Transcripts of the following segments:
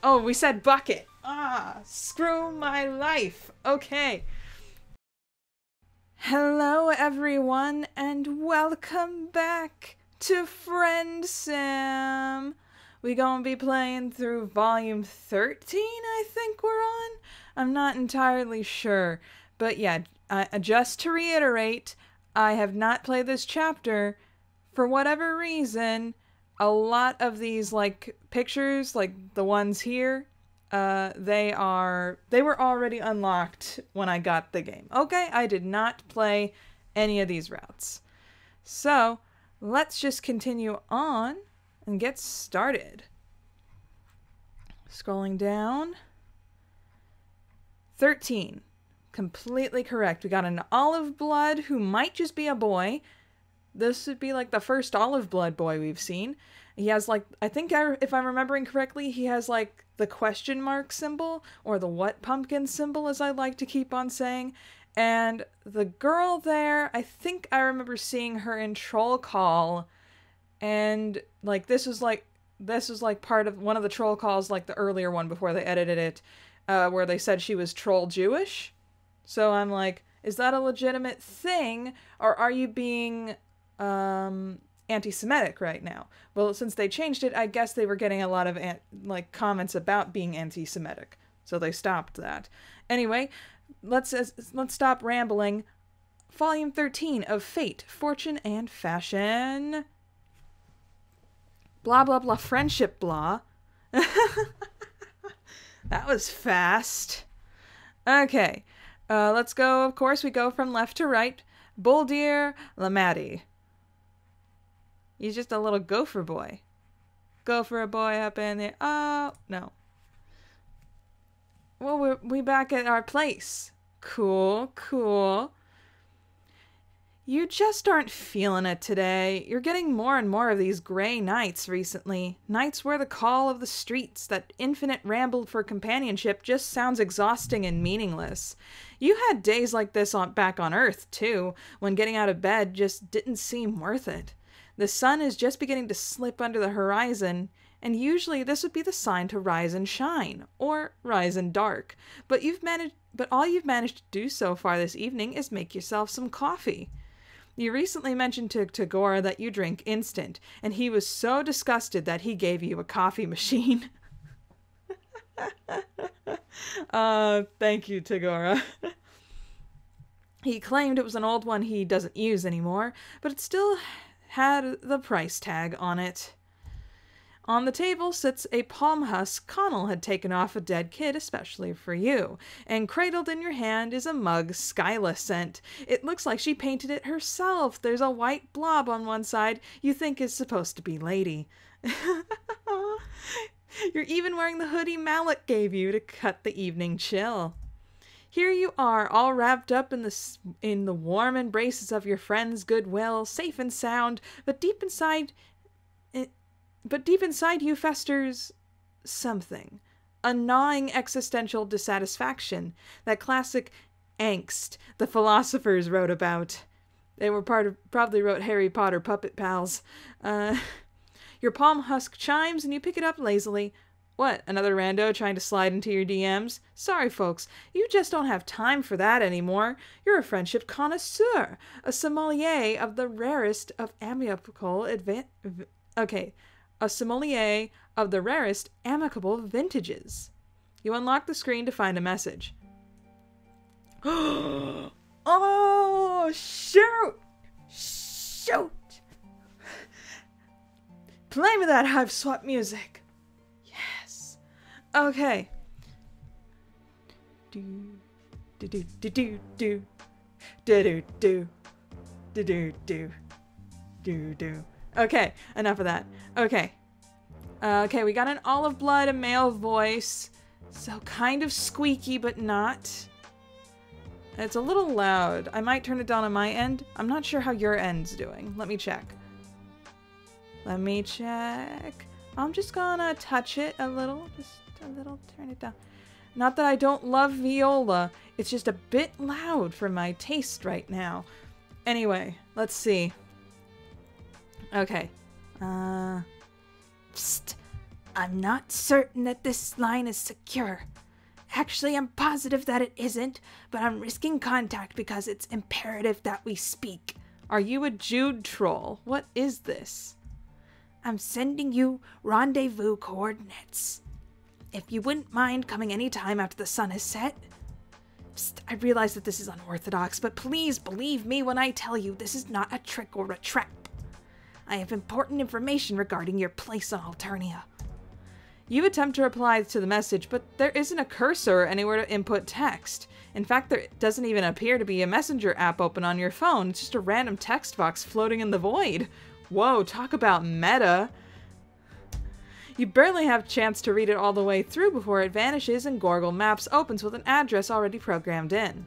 Oh, we said bucket. Ah, screw my life. Okay. Hello, everyone, and welcome back to Friendsim. We gonna be playing through volume 13, I think we're on? I'm not entirely sure. But yeah, just to reiterate, I have not played this chapter. For whatever reason, a lot of these, like, pictures, like the ones here, they were already unlocked when I got the game. Okay, I did not play any of these routes. So, let's just continue on and get started. Scrolling down. 13. Completely correct. We got an olive blood who might just be a boy. This would be like the first olive blood boy we've seen. He has like, if I'm remembering correctly, he has like the question mark symbol, or the what pumpkin symbol, as I like to keep on saying. And the girl there, I think I remember seeing her in Troll Call. And like this was like part of one of the Troll Calls, like the earlier one before they edited it, where they said she was troll Jewish. So I'm like, is that a legitimate thing, or are you being anti-Semitic right now? Well, since they changed it, I guess they were getting a lot of comments about being anti-Semitic, so they stopped that. Anyway, let's stop rambling. Volume 13 of Fate, Fortune, and Fashion. Blah blah blah, friendship blah. That was fast. Okay, let's go. Of course, we go from left to right. Buldir Lamati. He's just a little gopher boy. Gopher boy up in there. Oh, no. Well, we back at our place. Cool, cool. You just aren't feeling it today. You're getting more and more of these gray nights recently. Nights where the call of the streets, that infinite ramble for companionship, just sounds exhausting and meaningless. You had days like this back on Earth, too, when getting out of bed just didn't seem worth it. The sun is just beginning to slip under the horizon, and usually this would be the sign to rise and shine, or rise and dark. But all you've managed to do so far this evening is make yourself some coffee. You recently mentioned to Tagore that you drink instant, and he was so disgusted that he gave you a coffee machine. Thank you, Tagore. He claimed it was an old one he doesn't use anymore, but it still had the price tag on it. On the table sits a palm husk Connell had taken off a dead kid especially for you, and cradled in your hand is a mug Skyla sent. It looks like she painted it herself. There's a white blob on one side you think is supposed to be Lady. You're even wearing the hoodie Malik gave you to cut the evening chill. Here you are, all wrapped up in the warm embraces of your friend's goodwill, safe and sound, but deep inside you festers something. A gnawing existential dissatisfaction. That classic angst the philosophers wrote about. They were probably wrote Harry Potter Puppet Pals. Your palm husk chimes and you pick it up lazily. What, another rando trying to slide into your DMs? Sorry, folks, you just don't have time for that anymore. You're a friendship connoisseur, a sommelier of the rarest of amicable vintages. You unlock the screen to find a message. Oh, shoot! Shoot! Play me that Hive Swap music. Yes. Okay. Do do do do do do do do do do do do do. Okay, enough of that. Okay. Okay, we got an olive blood, a male voice. So kind of squeaky, but not. It's a little loud. I might turn it down on my end. I'm not sure how your end's doing. Let me check. Let me check. I'm just gonna touch it a little. Just a little. Turn it down. Not that I don't love viola. It's just a bit loud for my taste right now. Anyway, let's see. Okay. Psst. I'm not certain that this line is secure. Actually, I'm positive that it isn't, but I'm risking contact because it's imperative that we speak. Are you a Jude troll? What is this? I'm sending you rendezvous coordinates. If you wouldn't mind coming any time after the sun has set. Psst, I realize that this is unorthodox, but please believe me when I tell you this is not a trick or a trap. I have important information regarding your place on Alternia. You attempt to reply to the message, but there isn't a cursor or anywhere to input text. In fact, there doesn't even appear to be a messenger app open on your phone. It's just a random text box floating in the void. Whoa, talk about meta. You barely have a chance to read it all the way through before it vanishes and Google Maps opens with an address already programmed in.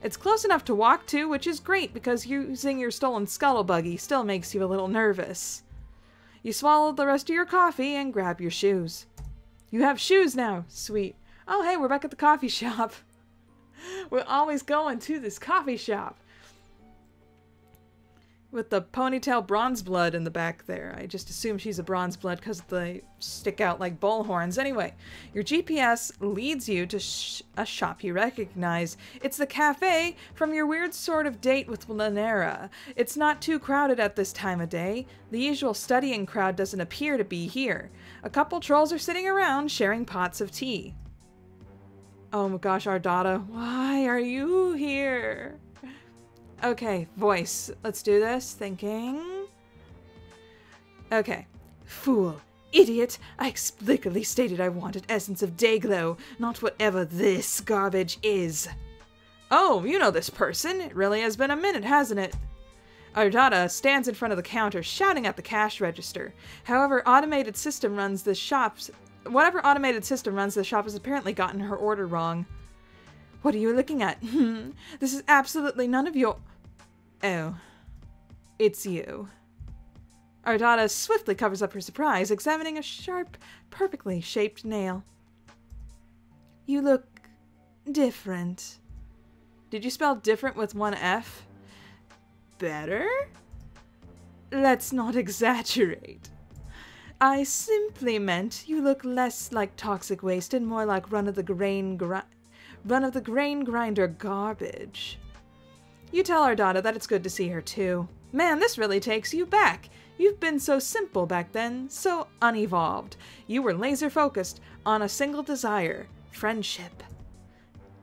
It's close enough to walk to, which is great because using your stolen scuttle buggy still makes you a little nervous. You swallow the rest of your coffee and grab your shoes. You have shoes now. Sweet. Oh, hey, we're back at the coffee shop. We're always going to this coffee shop. With the ponytail bronze blood in the back there. I just assume she's a bronze blood because they stick out like bull horns. Anyway, your GPS leads you to a shop you recognize. It's the cafe from your weird sort of date with Lanera. It's not too crowded at this time of day. The usual studying crowd doesn't appear to be here. A couple trolls are sitting around sharing pots of tea. Oh my gosh, Ardata, why are you here? Okay, voice. Let's do this. Thinking. Okay. Fool. Idiot. I explicitly stated I wanted essence of Dayglow, not whatever this garbage is. Oh, you know this person. It really has been a minute, hasn't it? Ardata stands in front of the counter, shouting at the cash register. However, whatever automated system runs the shop has apparently gotten her order wrong. What are you looking at? This is absolutely none of your... Oh. It's you. Ardata swiftly covers up her surprise, examining a sharp, perfectly shaped nail. You look... different. Did you spell different with one F? Better? Let's not exaggerate. I simply meant you look less like toxic waste and more like run-of-the-grain grinder garbage. You tell Ardata that it's good to see her too. Man, this really takes you back. You've been so simple back then, so unevolved. You were laser-focused on a single desire, friendship.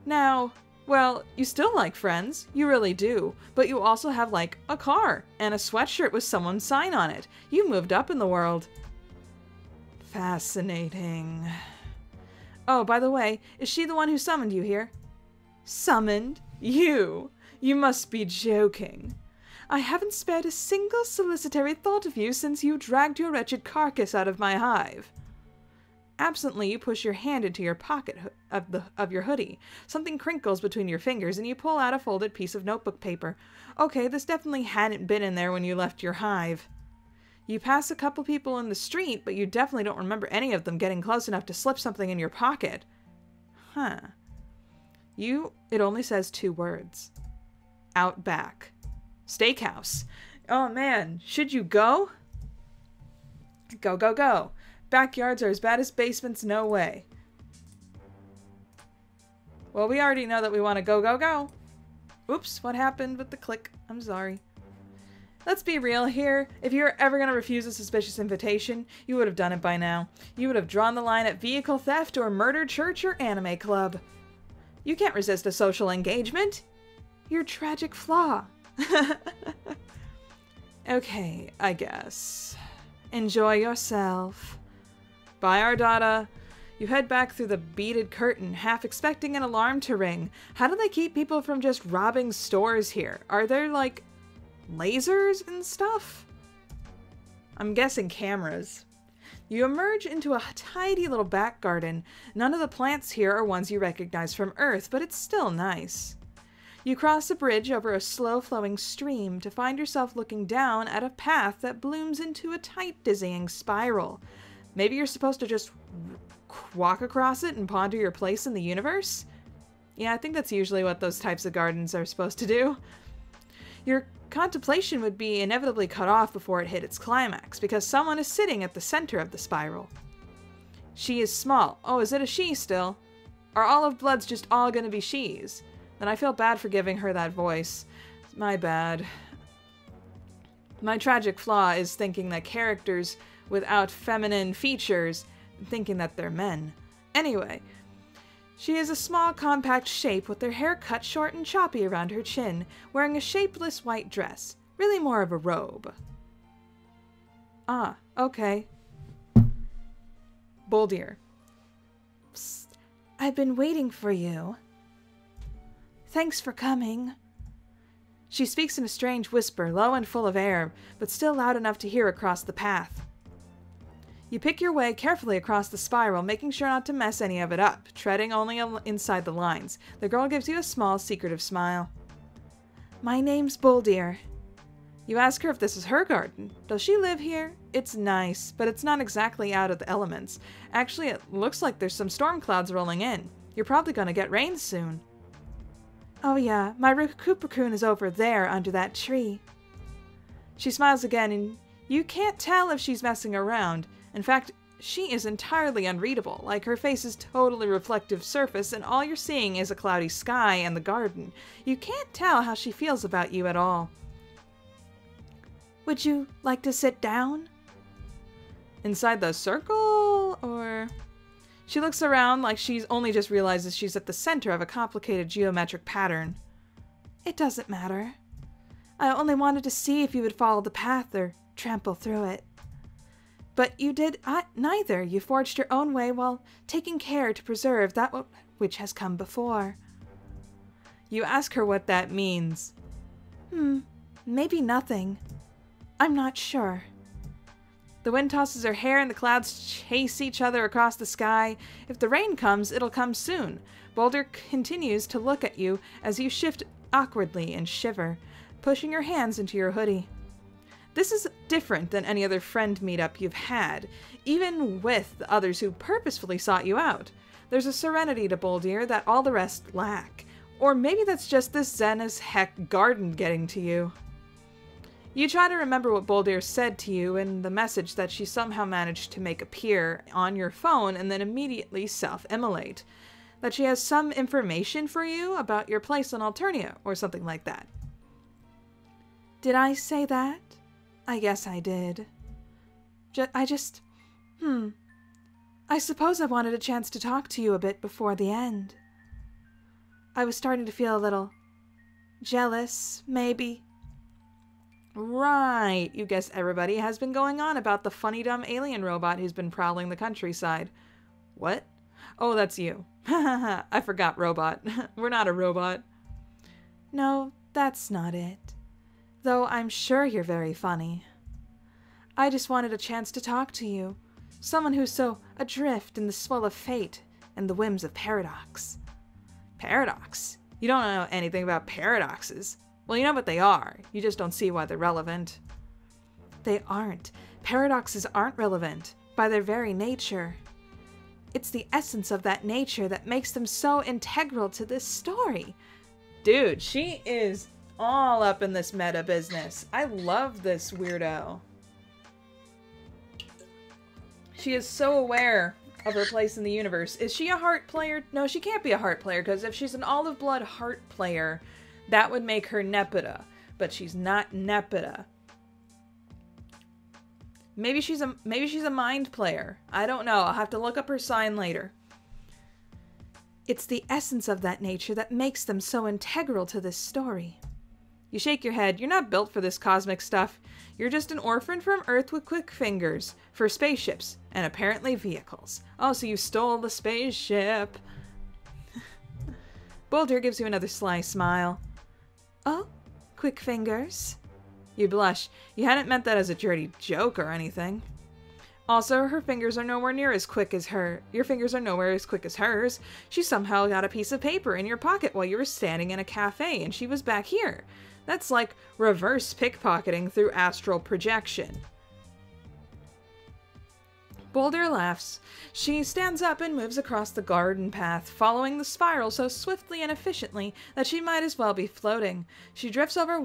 Now, well, you still like friends, you really do, but you also have like a car and a sweatshirt with someone's sign on it. You moved up in the world. Fascinating. Oh, by the way, is she the one who summoned you here? Summoned? You? You must be joking. I haven't spared a single solicitary thought of you since you dragged your wretched carcass out of my hive. Absently, you push your hand into your pocket of your hoodie. Something crinkles between your fingers, and you pull out a folded piece of notebook paper. Okay, this definitely hadn't been in there when you left your hive. You pass a couple people in the street, but you definitely don't remember any of them getting close enough to slip something in your pocket. Huh. It only says 2 words. Outback. Steakhouse. Oh man, should you go? Go, go, go. Backyards are as bad as basements, no way. Well, we already know that we want to go, go, go. Oops, what happened with the click? I'm sorry. Let's be real here. If you were ever going to refuse a suspicious invitation, you would have done it by now. You would have drawn the line at vehicle theft or murder church or anime club. You can't resist a social engagement. Your tragic flaw. Okay, I guess. Enjoy yourself. Bye, Ardata. You head back through the beaded curtain, half expecting an alarm to ring. How do they keep people from just robbing stores here? Are there, like, lasers and stuff? I'm guessing cameras. You emerge into a tidy little back garden. None of the plants here are ones you recognize from Earth, but it's still nice. You cross a bridge over a slow-flowing stream to find yourself looking down at a path that blooms into a tight, dizzying spiral. Maybe you're supposed to just walk across it and ponder your place in the universe? Yeah, I think that's usually what those types of gardens are supposed to do. You're contemplation would be inevitably cut off before it hit its climax, because someone is sitting at the center of the spiral. She is small. Oh, is it a she still? Are all of Bloods just all gonna be she's? Then I feel bad for giving her that voice. My bad. My tragic flaw is thinking that characters without feminine features, thinking that they're men. Anyway, she is a small, compact shape with her hair cut short and choppy around her chin, wearing a shapeless white dress. Really more of a robe. Ah, okay. Boldir. Psst, I've been waiting for you. Thanks for coming. She speaks in a strange whisper, low and full of air, but still loud enough to hear across the path. You pick your way carefully across the spiral, making sure not to mess any of it up, treading only inside the lines. The girl gives you a small, secretive smile. My name's Boldir. You ask her if this is her garden. Does she live here? It's nice, but it's not exactly out of the elements. Actually, it looks like there's some storm clouds rolling in. You're probably going to get rain soon. Oh yeah, my raccoon is over there under that tree. She smiles again, and you can't tell if she's messing around. In fact, she is entirely unreadable, like her face is totally reflective surface and all you're seeing is a cloudy sky and the garden. You can't tell how she feels about you at all. Would you like to sit down? Inside the circle, or... She looks around like she's only just realizes she's at the center of a complicated geometric pattern. It doesn't matter. I only wanted to see if you would follow the path or trample through it. But you did neither. You forged your own way while taking care to preserve that which has come before. You ask her what that means. Maybe nothing. I'm not sure. The wind tosses her hair and the clouds chase each other across the sky. If the rain comes, it'll come soon. Boulder continues to look at you as you shift awkwardly and shiver, pushing your hands into your hoodie. This is different than any other friend meetup you've had, even with the others who purposefully sought you out. There's a serenity to Boldir that all the rest lack. Or maybe that's just this zen-as-heck garden getting to you. You try to remember what Boldir said to you in the message that she somehow managed to make appear on your phone and then immediately self-immolate. That she has some information for you about your place on Alternia, or something like that. Did I say that? I guess I did. I suppose I wanted a chance to talk to you a bit before the end. I was starting to feel a little jealous, maybe. Right, you guess everybody has been going on about the funny dumb alien robot who's been prowling the countryside. What? Oh, that's you. Hahaha, I forgot robot. We're not a robot. No, that's not it. Though I'm sure you're very funny. I just wanted a chance to talk to you. Someone who's so adrift in the swell of fate and the whims of paradox. Paradox? You don't know anything about paradoxes. Well, you know what they are. You just don't see why they're relevant. They aren't. Paradoxes aren't relevant by their very nature. It's the essence of that nature that makes them so integral to this story. Dude, she is all up in this meta business. I love this weirdo. She is so aware of her place in the universe. Is she a heart player? No, she can't be a heart player, because if she's an olive blood heart player, that would make her Nepeta. But she's not Nepeta. Maybe she's a mind player. I don't know. I'll have to look up her sign later. It's the essence of that nature that makes them so integral to this story. You shake your head. You're not built for this cosmic stuff. You're just an orphan from Earth with quick fingers for spaceships and apparently vehicles. Oh, so you stole the spaceship. Boulder gives you another sly smile. Oh, quick fingers? You blush. You hadn't meant that as a dirty joke or anything. Also, her fingers are nowhere near as quick as her. Your fingers are nowhere as quick as hers. She somehow got a piece of paper in your pocket while you were standing in a cafe and she was back here. That's like reverse pickpocketing through astral projection. Boulder laughs. She stands up and moves across the garden path, following the spiral so swiftly and efficiently that she might as well be floating. She drifts over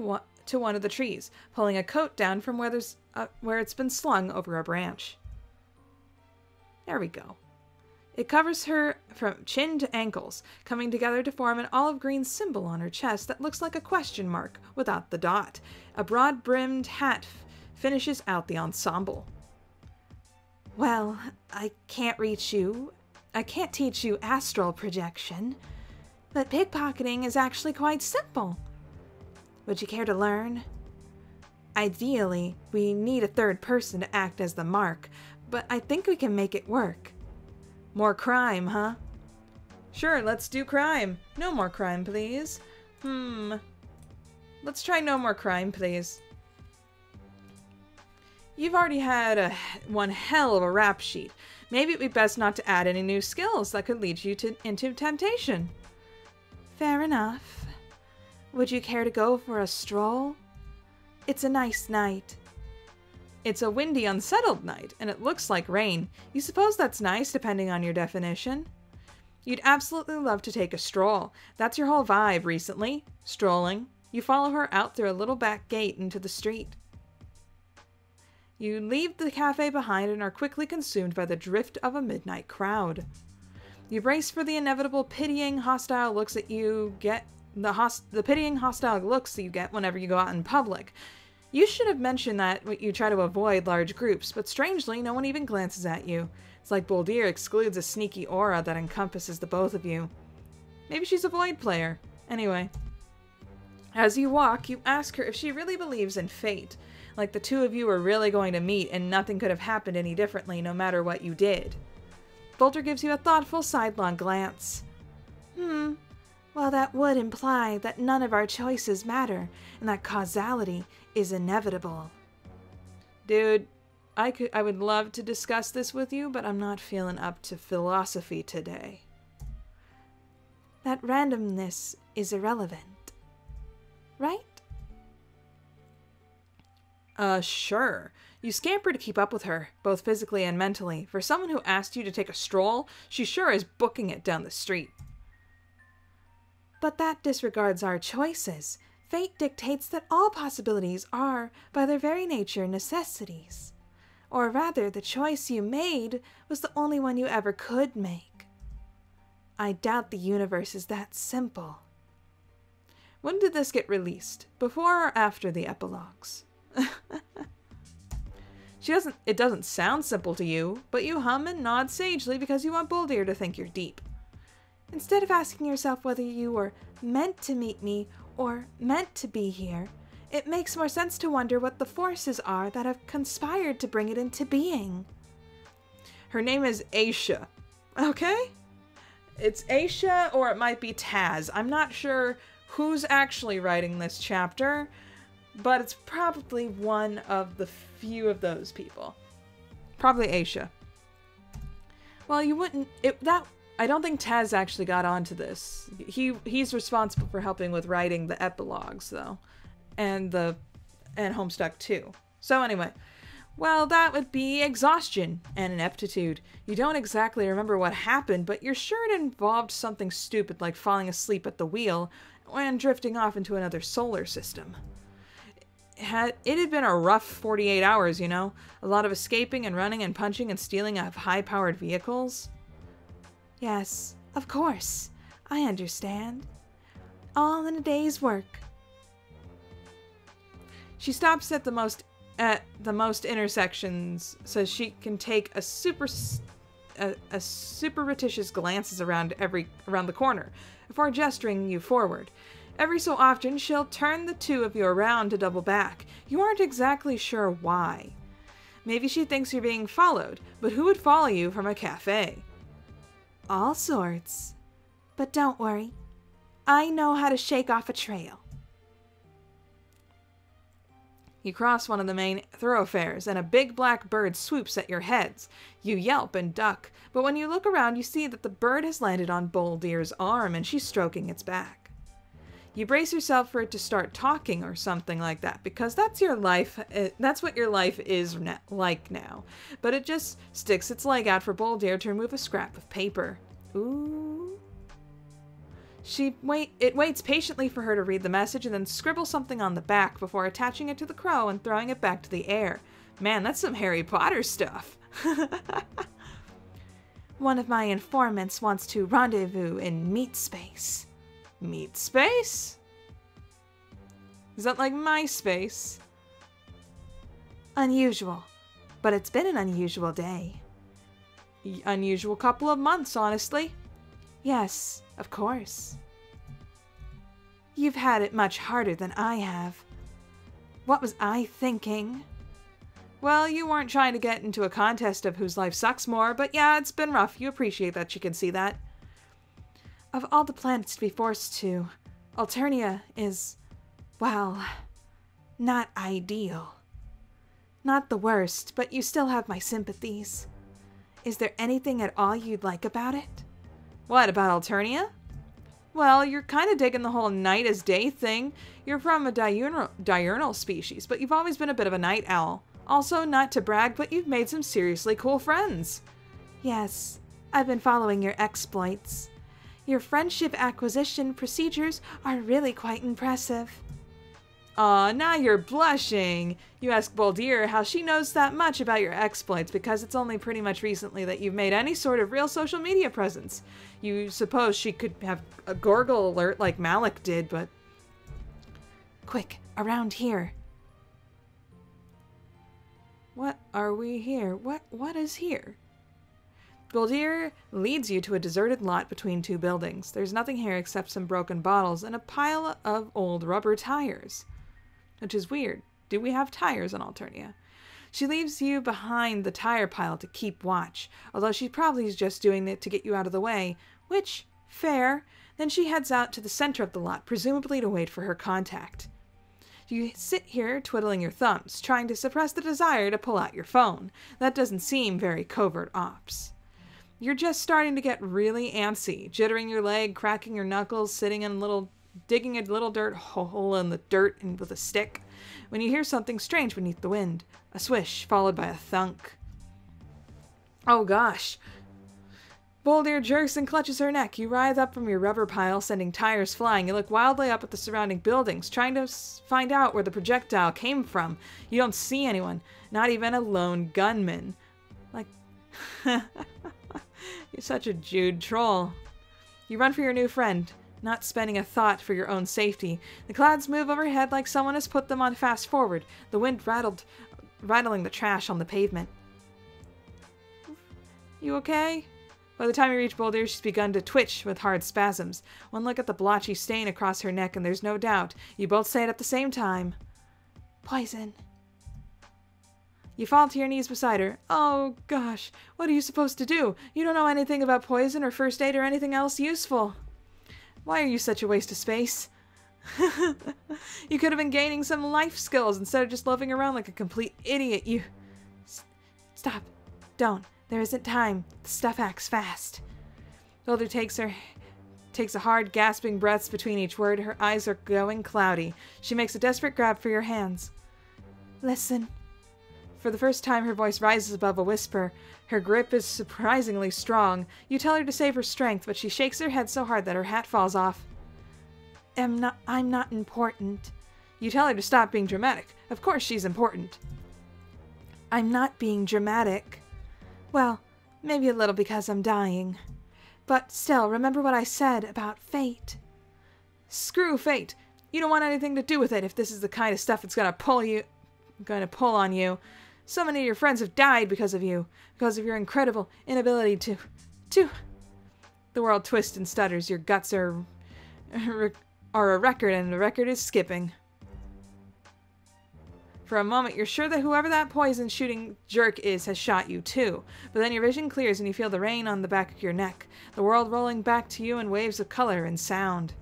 to one of the trees, pulling a coat down from where it's been slung over a branch. There we go. It covers her from chin to ankles, coming together to form an olive green symbol on her chest that looks like a question mark without the dot. A broad-brimmed hat finishes out the ensemble. Well, I can't teach you astral projection, but pickpocketing is actually quite simple. Would you care to learn? Ideally, we need a third person to act as the mark, but I think we can make it work. More crime, huh? Sure, let's do crime. No more crime, please. Let's try no more crime, please. You've already had one hell of a rap sheet. Maybe it'd be best not to add any new skills that could lead you into temptation. Fair enough. Would you care to go for a stroll? It's a nice night. It's a windy, unsettled night, and it looks like rain. You suppose that's nice, depending on your definition? You'd absolutely love to take a stroll. That's your whole vibe recently. Strolling. You follow her out through a little back gate into the street. You leave the cafe behind and are quickly consumed by the drift of a midnight crowd. You brace for the inevitable pitying, hostile looks that you get. The pitying, hostile looks that you get whenever you go out in public. You should have mentioned that you try to avoid large groups, but strangely, no one even glances at you. It's like Boldir excludes a sneaky aura that encompasses the both of you. Maybe she's a Void player. Anyway. As you walk, you ask her if she really believes in fate. Like the two of you are really going to meet and nothing could have happened any differently no matter what you did. Bolter gives you a thoughtful sidelong glance. Well, that would imply that none of our choices matter, and that causality is inevitable. Dude, I would love to discuss this with you, but I'm not feeling up to philosophy today. That randomness is irrelevant, right? Sure. You scamper to keep up with her, both physically and mentally. For someone who asked you to take a stroll, she sure is booking it down the street. But that disregards our choices. Fate dictates that all possibilities are, by their very nature, necessities. Or rather, the choice you made was the only one you ever could make. I doubt the universe is that simple. When did this get released? Before or after the epilogues? It doesn't sound simple to you, but you hum and nod sagely because you want Boldir to think you're deep. Instead of asking yourself whether you were meant to meet me or meant to be here, it makes more sense to wonder what the forces are that have conspired to bring it into being. Her name is Aisha, okay? It's Aisha or it might be Taz. I'm not sure who's actually writing this chapter, but it's probably one of the few of those people. Probably Aisha. Well, you wouldn't... I don't think Taz actually got onto this. He's responsible for helping with writing the epilogues, though. And Homestuck too. So anyway, well, that would be exhaustion and ineptitude. You don't exactly remember what happened, but you're sure it involved something stupid like falling asleep at the wheel and drifting off into another solar system. It had been a rough 48 hours, you know? A lot of escaping and running and punching and stealing of high-powered vehicles. Yes, of course. I understand. All in a day's work. She stops at the most intersections so she can take a surreptitious glances around the corner before gesturing you forward. Every so often, she'll turn the two of you around to double back. You aren't exactly sure why. Maybe she thinks you're being followed, but who would follow you from a cafe? All sorts. But don't worry. I know how to shake off a trail. You cross one of the main thoroughfares, and a big black bird swoops at your heads. You yelp and duck, but when you look around, you see that the bird has landed on Boldir's arm, and she's stroking its back. You brace yourself for it to start talking or something like that, because that's your life. That's what your life is like now. But it just sticks its leg out for Boldir to remove a scrap of paper. Ooh. It waits patiently for her to read the message and then scribbles something on the back before attaching it to the crow and throwing it back to the air. Man, that's some Harry Potter stuff. One of my informants wants to rendezvous in meat space. Meat space? Is that like MySpace? Unusual, but it's been an unusual day. Unusual couple of months, honestly. Yes, of course. You've had it much harder than I have. What was I thinking? Well, you weren't trying to get into a contest of whose life sucks more, but yeah, it's been rough. You appreciate that, you can see that. Of all the planets to be forced to, Alternia is, well, not ideal. Not the worst, but you still have my sympathies. Is there anything at all you'd like about it? What, about Alternia? Well, you're kind of digging the whole night as day thing. You're from a diurnal species, but you've always been a bit of a night owl. Also, not to brag, but you've made some seriously cool friends. Yes, I've been following your exploits. Your friendship acquisition procedures are really quite impressive. Aw, now you're blushing. You ask Boldir how she knows that much about your exploits because it's only pretty much recently that you've made any sort of real social media presence. You suppose she could have a Gorgle alert like Malik did, but... Quick, around here. What are we here? What is here? Boldir leads you to a deserted lot between two buildings. There's nothing here except some broken bottles and a pile of old rubber tires. Which is weird. Do we have tires on Alternia? She leaves you behind the tire pile to keep watch, although she probably is just doing it to get you out of the way, which, fair. Then she heads out to the center of the lot, presumably to wait for her contact. You sit here twiddling your thumbs, trying to suppress the desire to pull out your phone. That doesn't seem very covert ops. You're just starting to get really antsy, jittering your leg, cracking your knuckles, digging a little dirt hole in the dirt and with a stick, when you hear something strange beneath the wind. A swish, followed by a thunk. Oh gosh. Boldir jerks and clutches her neck. You writhe up from your rubber pile, sending tires flying. You look wildly up at the surrounding buildings, trying to find out where the projectile came from. You don't see anyone, not even a lone gunman. Like, you're such a Jude troll. You run for your new friend, not spending a thought for your own safety. The clouds move overhead like someone has put them on fast forward, the wind rattling the trash on the pavement. You okay? By the time you reach Boldir, she's begun to twitch with hard spasms. One look at the blotchy stain across her neck, and there's no doubt. You both say it at the same time. Poison. You fall to your knees beside her. Oh, gosh. What are you supposed to do? You don't know anything about poison or first aid or anything else useful. Why are you such a waste of space? You could have been gaining some life skills instead of just loafing around like a complete idiot. You... Stop. Don't. There isn't time. The stuff acts fast. Boldir takes a hard, gasping breaths between each word. Her eyes are going cloudy. She makes a desperate grab for your hands. Listen. For the first time, her voice rises above a whisper. Her grip is surprisingly strong. You tell her to save her strength, but she shakes her head so hard that her hat falls off. I'm not important. You tell her to stop being dramatic. Of course she's important. I'm not being dramatic. Well, maybe a little because I'm dying. But still, remember what I said about fate. Screw fate. You don't want anything to do with it if this is the kind of stuff that's gonna pull on you. So many of your friends have died because of you, because of your incredible inability to... The world twists and stutters. Your guts are a record, and the record is skipping. For a moment, you're sure that whoever that poison-shooting jerk is has shot you, too. But then your vision clears and you feel the rain on the back of your neck, the world rolling back to you in waves of color and sound.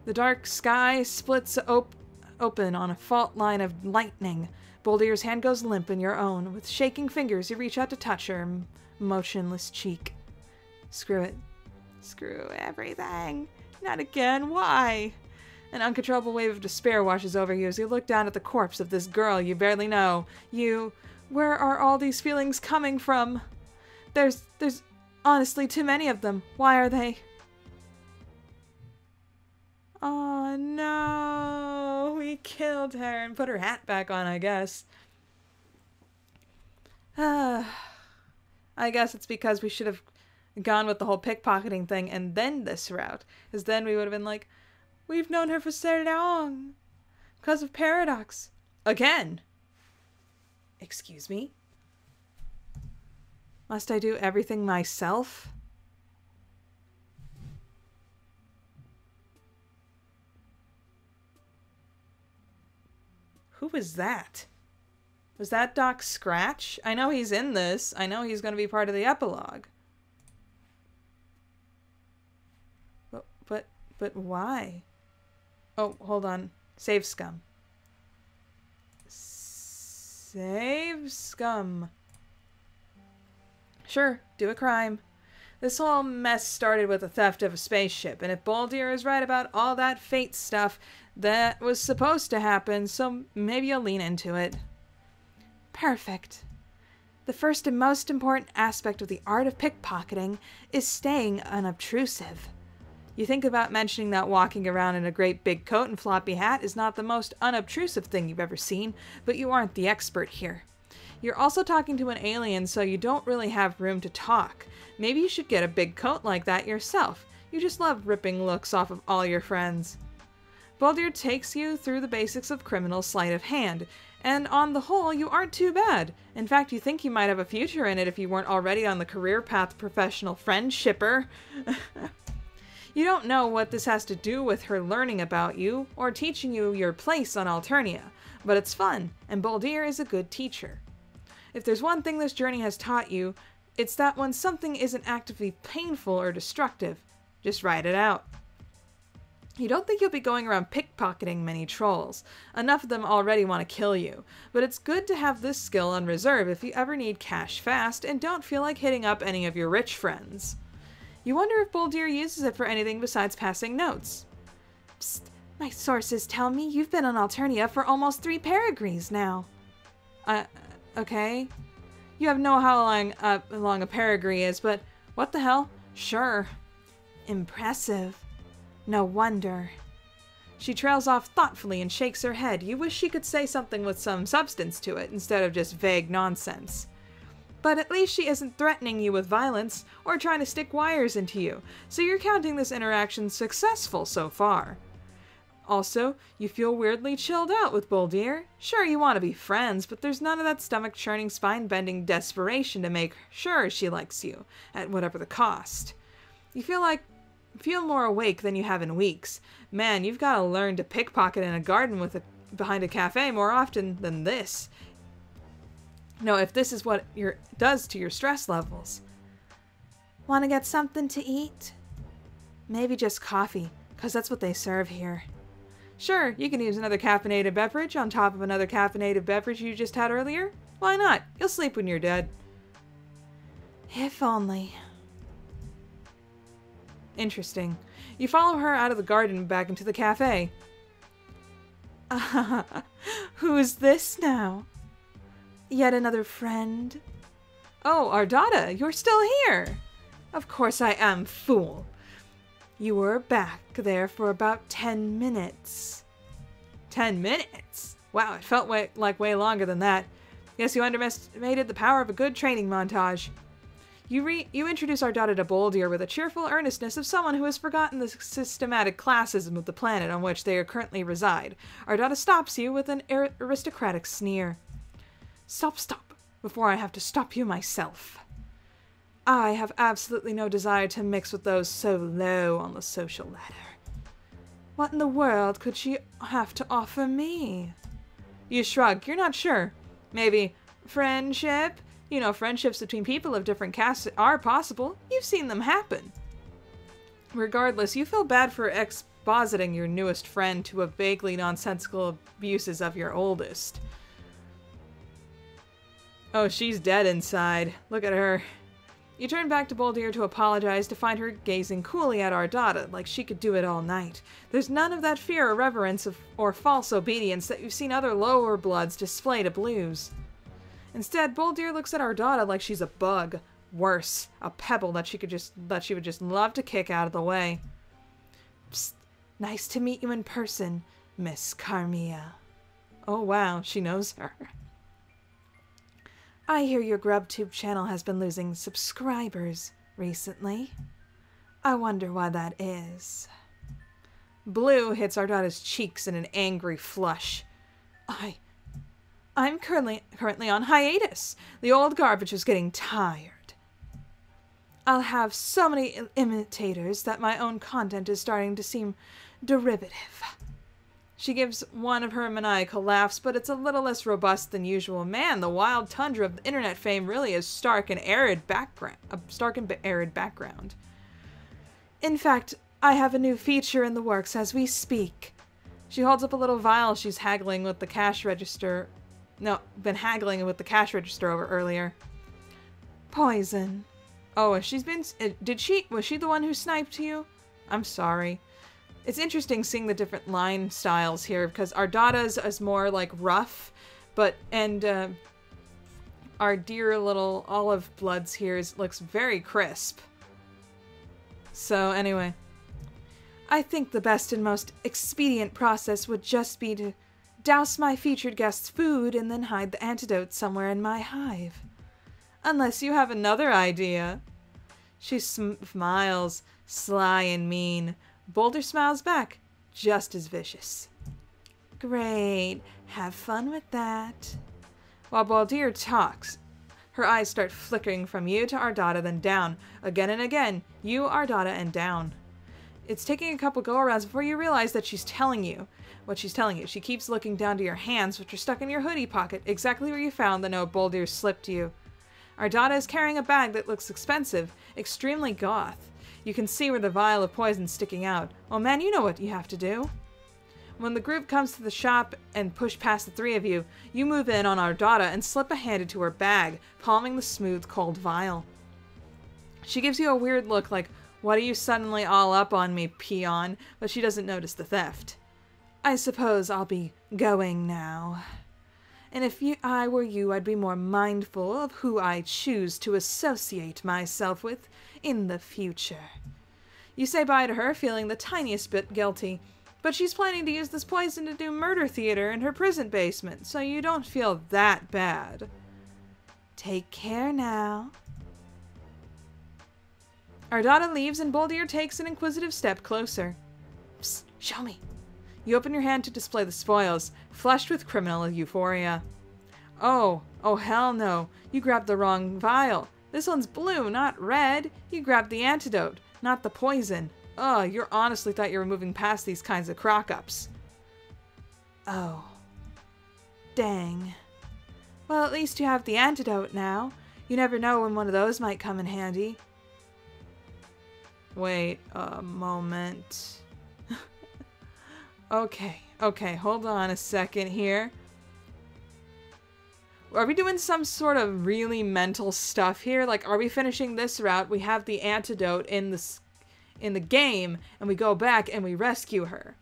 The dark sky splits open on a fault line of lightning. Boldir's hand goes limp in your own. With shaking fingers, you reach out to touch her motionless cheek. Screw it. Screw everything. Not again. Why? An uncontrollable wave of despair washes over you as you look down at the corpse of this girl you barely know. Where are all these feelings coming from? There's Honestly, too many of them. Why are they? Oh no, we killed her and put her hat back on, I guess. I guess it's because we should have gone with the whole pickpocketing thing and then this route. Because then we would have been like, we've known her for so long. Because of Paradox. Again. Excuse me? Must I do everything myself? Who was that? Was that Doc Scratch? I know he's in this. I know he's going to be part of the epilogue. But why? Oh, hold on. Save scum. Save scum. Sure, do a crime. This whole mess started with the theft of a spaceship, and if Boldir is right about all that fate stuff, that was supposed to happen, so maybe you'll lean into it. Perfect. The first and most important aspect of the art of pickpocketing is staying unobtrusive. You think about mentioning that walking around in a great big coat and floppy hat is not the most unobtrusive thing you've ever seen, but you aren't the expert here. You're also talking to an alien, so you don't really have room to talk. Maybe you should get a big coat like that yourself. You just love ripping looks off of all your friends. Boldir takes you through the basics of criminal sleight of hand, and on the whole, you aren't too bad. In fact, you think you might have a future in it if you weren't already on the career path professional friend shipper. You don't know what this has to do with her learning about you or teaching you your place on Alternia, but it's fun, and Boldir is a good teacher. If there's one thing this journey has taught you, it's that when something isn't actively painful or destructive, just write it out. You don't think you'll be going around pickpocketing many trolls. Enough of them already want to kill you, but it's good to have this skill on reserve if you ever need cash fast and don't feel like hitting up any of your rich friends. You wonder if Boldir uses it for anything besides passing notes. Psst, my sources tell me you've been on Alternia for almost 3 peregrines now. Okay. You have no how long a peregrine is, but what the hell? Sure. Impressive. No wonder. She trails off thoughtfully and shakes her head. You wish she could say something with some substance to it instead of just vague nonsense. But at least she isn't threatening you with violence or trying to stick wires into you, so you're counting this interaction successful so far. Also, you feel weirdly chilled out with Boldir. Sure, you want to be friends, but there's none of that stomach-churning, spine-bending desperation to make sure she likes you, at whatever the cost. You feel more awake than you have in weeks. Man, you've got to learn to pickpocket in a garden behind a cafe more often than this. No, if this is what does to your stress levels. Want to get something to eat? Maybe just coffee, because that's what they serve here. Sure, you can use another caffeinated beverage on top of another caffeinated beverage you just had earlier. Why not? You'll sleep when you're dead. If only. Interesting. You follow her out of the garden and back into the cafe. Who's this now? Yet another friend? Oh, Ardata, you're still here! Of course I am, fool. You were back there for about 10 minutes. 10 minutes? Wow, it felt like way longer than that. Guess you underestimated the power of a good training montage. You introduce Ardata to Boldir with a cheerful earnestness of someone who has forgotten the systematic classism of the planet on which they currently reside. Ardata stops you with an aristocratic sneer. Stop, before I have to stop you myself. I have absolutely no desire to mix with those so low on the social ladder. What in the world could she have to offer me? You shrug. You're not sure. Maybe friendship? You know, friendships between people of different castes are possible. You've seen them happen. Regardless, you feel bad for expositing your newest friend to a vaguely nonsensical abuses of your oldest. Oh, she's dead inside. Look at her. You turn back to Boldir to apologize to find her gazing coolly at Ardata, like she could do it all night. There's none of that fear or reverence or false obedience that you've seen other lower bloods display to blues. Instead, Boldir looks at Ardata like she's a bug. Worse, a pebble that she would just love to kick out of the way. Psst, nice to meet you in person, Miss Carmia. Oh wow, she knows her. I hear your GrubTube channel has been losing subscribers recently. I wonder why that is. Blue hits Ardada's cheeks in an angry flush. I'm currently on hiatus. The old garbage is getting tired. I'll have so many imitators that my own content is starting to seem derivative. She gives one of her maniacal laughs, but it's a little less robust than usual. Man, the wild tundra of internet fame really is stark and arid background. In fact, I have a new feature in the works as we speak. She holds up a little vial she's haggling with the cash register. No, been haggling with the cash register over earlier. Poison. Oh, was she the one who sniped you? I'm sorry. It's interesting seeing the different line styles here because Ardada's is more like rough, and our dear little Olive Bloods here looks very crisp. So anyway, I think the best and most expedient process would just be to douse my featured guest's food and then hide the antidote somewhere in my hive. Unless you have another idea. She smiles, sly and mean. Boulder smiles back, just as vicious. Great. Have fun with that. While Baldir talks, her eyes start flickering from you to Ardada, then down. Again and again. You, Ardada, and down. It's taking a couple go-arounds before you realize that she's telling you what she's telling you. She keeps looking down to your hands, which are stuck in your hoodie pocket, exactly where you found the note Baldir slipped you. Ardada is carrying a bag that looks expensive, extremely goth. You can see where the vial of poison's sticking out. Oh man, you know what you have to do. When the group comes to the shop and push past the three of you, you move in on Ardada and slip a hand into her bag, palming the smooth, cold vial. She gives you a weird look like, what are you suddenly all up on me, peon? But she doesn't notice the theft. I suppose I'll be going now. And if I were you, I'd be more mindful of who I choose to associate myself with in the future. You say bye to her, feeling the tiniest bit guilty, but she's planning to use this poison to do murder theater in her prison basement, so you don't feel that bad. Take care now. Ardada leaves and Baldir takes an inquisitive step closer. Psst, show me. You open your hand to display the spoils, flushed with criminal euphoria. Oh hell no. You grabbed the wrong vial. This one's blue, not red. You grabbed the antidote, not the poison. Ugh, you honestly thought you were moving past these kinds of crock-ups. Oh. Dang. Well, at least you have the antidote now. You never know when one of those might come in handy. Wait a moment. Okay, hold on a second here. Are we doing some sort of really mental stuff here? Like, are we finishing this route? We have the antidote in the game, and we go back and we rescue her.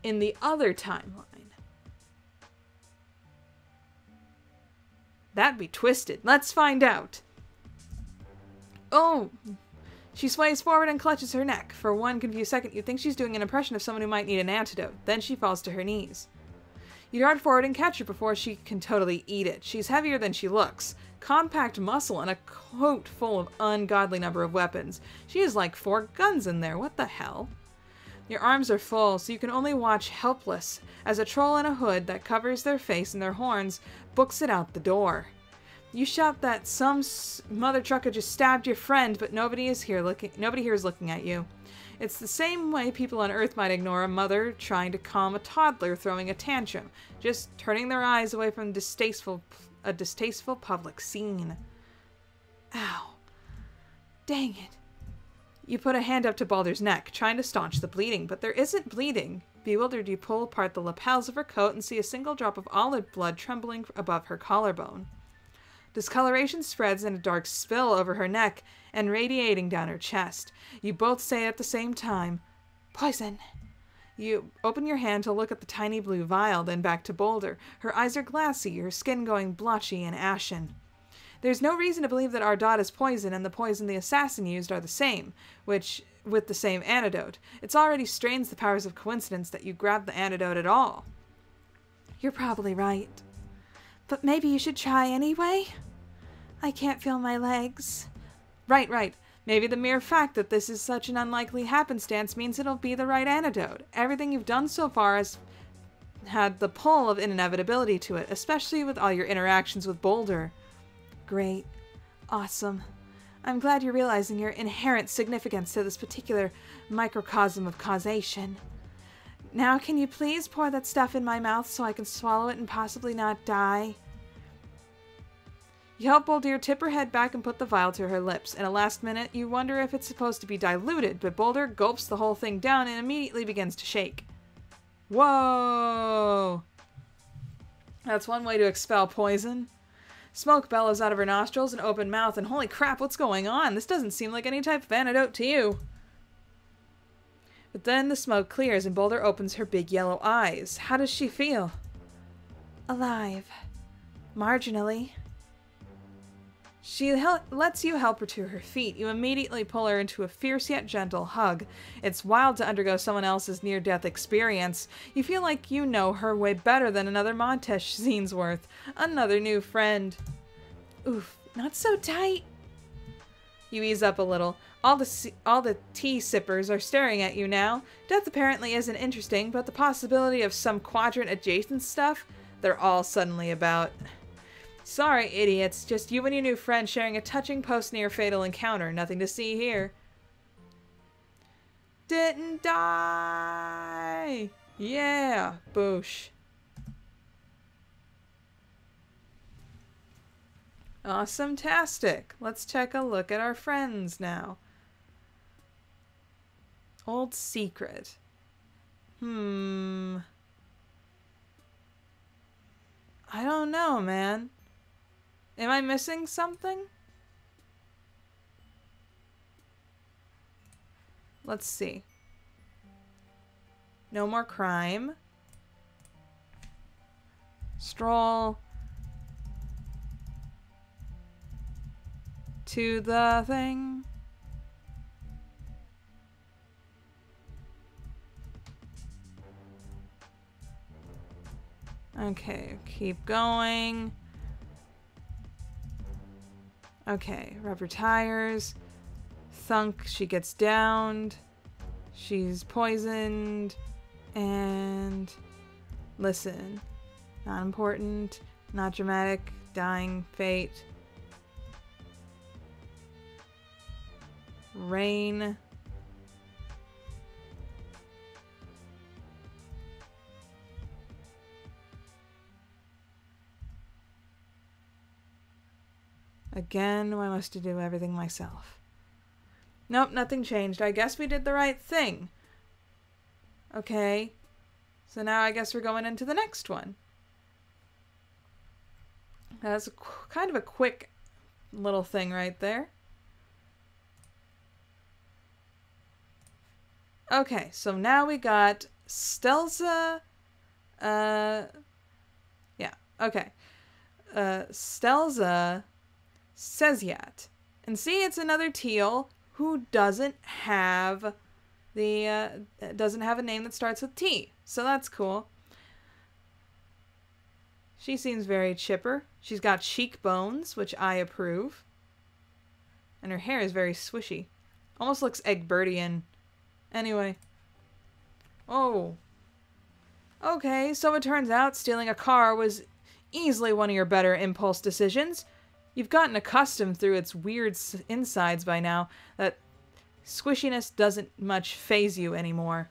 In the other timeline. That'd be twisted. Let's find out. Oh! She sways forward and clutches her neck. For one confused second, you think she's doing an impression of someone who might need an antidote. Then she falls to her knees. You dart forward and catch her before she can totally eat it. She's heavier than she looks. Compact muscle and a coat full of ungodly number of weapons. She has like 4 guns in there. What the hell? Your arms are full, so you can only watch helpless as a troll in a hood that covers their face and their horns books it out the door. You shout that some mother trucker just stabbed your friend, but nobody here is looking at you. It's the same way people on Earth might ignore a mother trying to calm a toddler throwing a tantrum, just turning their eyes away from a distasteful public scene. Ow. Dang it. You put a hand up to Baldir's neck, trying to staunch the bleeding, but there isn't bleeding. Bewildered, you pull apart the lapels of her coat and see a single drop of olive blood trembling above her collarbone. Discoloration spreads in a dark spill over her neck and radiating down her chest. You both say at the same time, "Poison." You open your hand to look at the tiny blue vial, then back to Boulder. Her eyes are glassy, her skin going blotchy and ashen. There's no reason to believe that Ardada's poison and the poison the assassin used are the same, with the same antidote. It's already strains the powers of coincidence that you grabbed the antidote at all. You're probably right. But maybe you should try anyway? I can't feel my legs. Right. Maybe the mere fact that this is such an unlikely happenstance means it'll be the right antidote. Everything you've done so far has had the pull of inevitability to it, especially with all your interactions with Boulder. Great. Awesome. I'm glad you're realizing your inherent significance to this particular microcosm of causation. Now can you please pour that stuff in my mouth so I can swallow it and possibly not die? You help Boulder tip her head back and put the vial to her lips. In a last minute, you wonder if it's supposed to be diluted, but Boulder gulps the whole thing down and immediately begins to shake. Whoa! That's one way to expel poison. Smoke bellows out of her nostrils and open mouth, and holy crap, what's going on? This doesn't seem like any type of antidote to you. But then the smoke clears and Boulder opens her big yellow eyes. How does she feel? Alive. Marginally. She lets you help her to her feet. You immediately pull her into a fierce yet gentle hug. It's wild to undergo someone else's near-death experience. You feel like you know her way better than another montage scene's worth. Another new friend. Oof, not so tight. You ease up a little. All the tea sippers are staring at you now. Death apparently isn't interesting, but the possibility of some quadrant-adjacent stuff, they're all suddenly about. Sorry, idiots. Just you and your new friend sharing a touching post-near fatal encounter. Nothing to see here. Didn't die! Yeah, boosh. Awesome-tastic. Let's take a look at our friends now. Old secret. I don't know, man. Am I missing something? Let's see. No more crime. Stroll to the thing. Okay, keep going. Okay, rubber tires. Thunk, she gets downed. She's poisoned. And listen. Not important. Not dramatic. Dying fate. Rain. Again, I must do everything myself. Nope, nothing changed. I guess we did the right thing. Okay. So now I guess we're going into the next one. That's kind of a quick little thing right there. Okay, so now we got Stelza. Yeah, okay. Stelza Seziat. And see, it's another teal who doesn't have the doesn't have a name that starts with T. So that's cool. She seems very chipper. She's got chic bones, which I approve. And her hair is very swishy. Almost looks Egbertian. Anyway. Oh. Okay, so it turns out stealing a car was easily one of your better impulse decisions. You've gotten accustomed through its weird insides by now that squishiness doesn't much faze you anymore.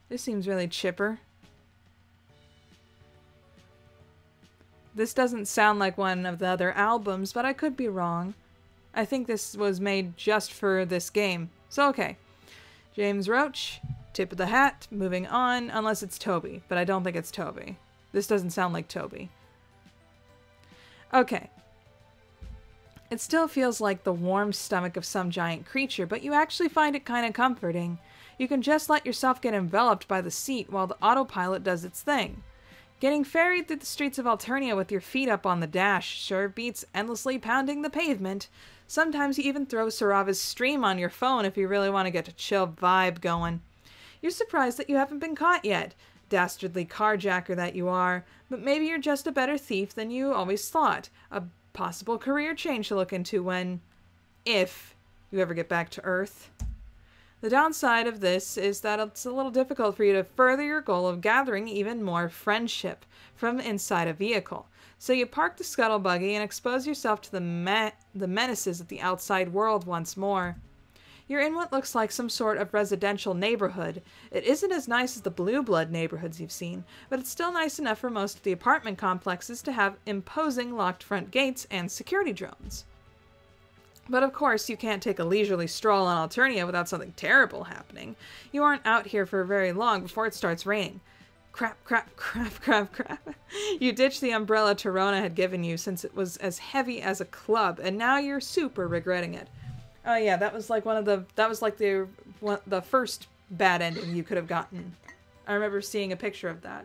This seems really chipper. This doesn't sound like one of the other albums, but I could be wrong. I think this was made just for this game. So okay. James Roach, tip of the hat, moving on, unless it's Toby, but I don't think it's Toby. This doesn't sound like Toby. Okay. It still feels like the warm stomach of some giant creature, but you actually find it kind of comforting. You can just let yourself get enveloped by the seat while the autopilot does its thing. Getting ferried through the streets of Alternia with your feet up on the dash sure beats endlessly pounding the pavement. Sometimes you even throw Sarava's stream on your phone if you really want to get a chill vibe going. You're surprised that you haven't been caught yet, dastardly carjacker that you are, but maybe you're just a better thief than you always thought. A possible career change to look into when, if you ever get back to Earth. The downside of this is that it's a little difficult for you to further your goal of gathering even more friendship from inside a vehicle. So you park the scuttle buggy and expose yourself to the menaces of the outside world once more. You're in what looks like some sort of residential neighborhood. It isn't as nice as the blue blood neighborhoods you've seen, but it's still nice enough for most of the apartment complexes to have imposing locked front gates and security drones. But of course, you can't take a leisurely stroll on Alternia without something terrible happening. You aren't out here for very long before it starts raining. Crap, crap, crap, crap, crap. You ditched the umbrella Torona had given you since it was as heavy as a club, and now you're super regretting it. Oh yeah, that was like the first bad ending you could have gotten. I remember seeing a picture of that.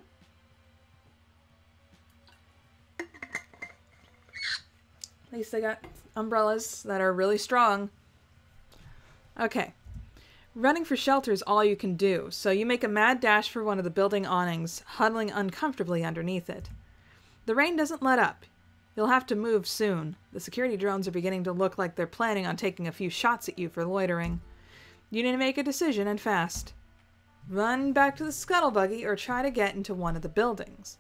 At least they got umbrellas that are really strong. Okay. Running for shelter is all you can do, so you make a mad dash for one of the building awnings, huddling uncomfortably underneath it. The rain doesn't let up. You'll have to move soon. The security drones are beginning to look like they're planning on taking a few shots at you for loitering. You need to make a decision, and fast. Run back to the scuttle buggy or try to get into one of the buildings.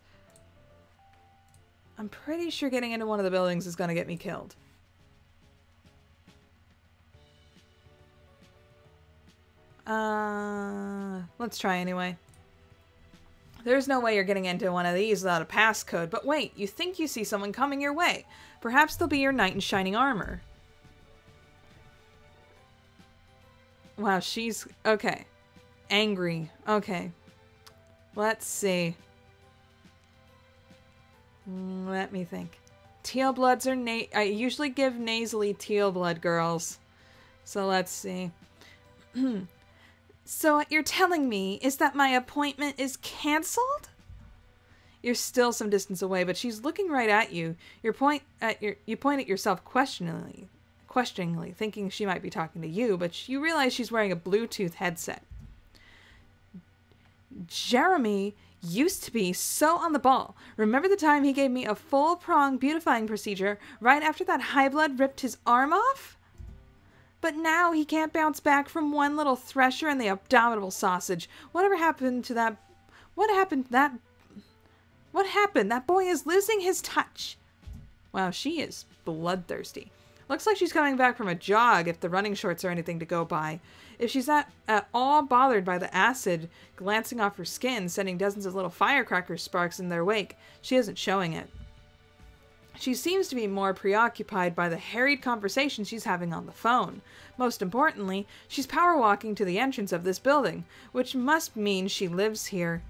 I'm pretty sure getting into one of the buildings is going to get me killed. Let's try anyway. There's no way you're getting into one of these without a passcode, but wait, you think you see someone coming your way. Perhaps they'll be your knight in shining armor. Wow, she's... okay. Angry. Okay. Let's see. Let me think. Teal bloods are I usually give nasally teal blood girls. So let's see. So what you're telling me is that my appointment is cancelled? You're still some distance away, but she's looking right at you. You point at yourself questioningly, thinking she might be talking to you, but you realize she's wearing a Bluetooth headset. Jeremy used to be so on the ball. Remember the time he gave me a full prong beautifying procedure right after that high blood ripped his arm off? But now he can't bounce back from one little thresher and the abdominal sausage. Whatever happened to that? What happened? What happened? That boy is losing his touch. Wow, she is bloodthirsty. Looks like she's coming back from a jog if the running shorts are anything to go by. If she's not at all bothered by the acid glancing off her skin, sending dozens of little firecracker sparks in their wake, she isn't showing it. She seems to be more preoccupied by the harried conversation she's having on the phone. Most importantly, she's power walking to the entrance of this building, which must mean she lives here.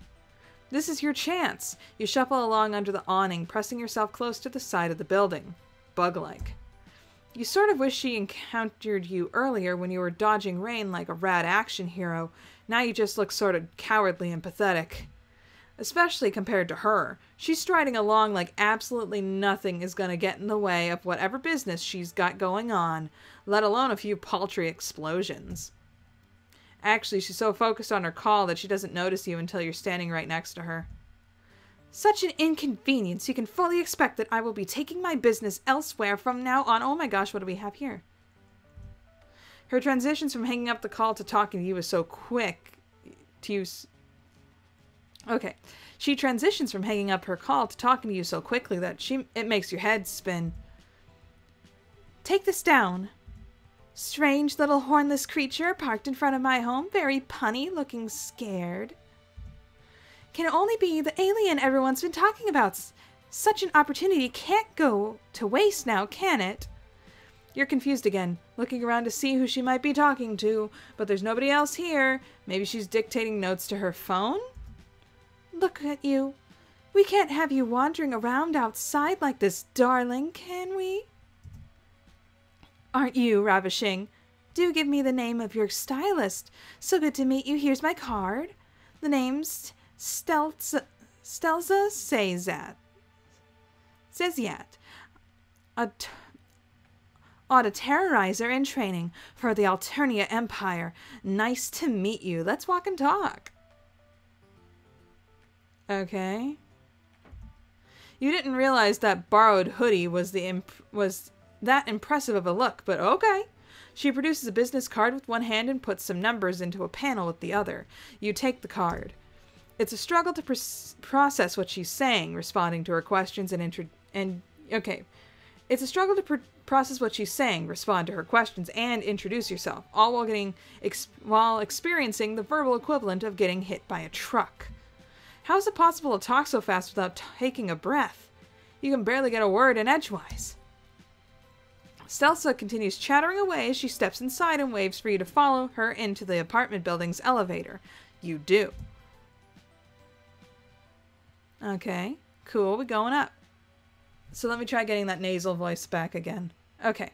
This is your chance. You shuffle along under the awning, pressing yourself close to the side of the building. Bug-like. You sort of wish she encountered you earlier when you were dodging rain like a rad action hero. Now you just look sort of cowardly and pathetic. Especially compared to her. She's striding along like absolutely nothing is going to get in the way of whatever business she's got going on, let alone a few paltry explosions. Actually, she's so focused on her call that she doesn't notice you until you're standing right next to her. Such an inconvenience. You can fully expect that I will be taking my business elsewhere from now on. Oh my gosh, what do we have here? Her transitions from hanging up the call to talking to you is so quick. Okay. She transitions from hanging up her call to talking to you so quickly that it makes your head spin. Take this down. Strange little hornless creature parked in front of my home, very punny, looking scared. Can only be the alien everyone's been talking about. Such an opportunity can't go to waste now, can it? You're confused again, looking around to see who she might be talking to, but there's nobody else here. Maybe she's dictating notes to her phone? Look at you. We can't have you wandering around outside like this, darling, can we? Aren't you ravishing? Do give me the name of your stylist. So good to meet you. Here's my card. The name's Friendsim. Stelza Says a terrorizer in training for the Alternia Empire. Nice to meet you. Let's walk and talk. Okay. You didn't realize that borrowed hoodie was that impressive of a look, but okay. She produces a business card with one hand and puts some numbers into a panel with the other. You take the card. It's a struggle to process what she's saying, responding to her questions It's a struggle to process what she's saying, respond to her questions, and introduce yourself, all while experiencing the verbal equivalent of getting hit by a truck. How is it possible to talk so fast without taking a breath? You can barely get a word in edgewise. Stelza continues chattering away as she steps inside and waves for you to follow her into the apartment building's elevator. You do. Okay, cool, we're going up. So let me try getting that nasal voice back again. Okay.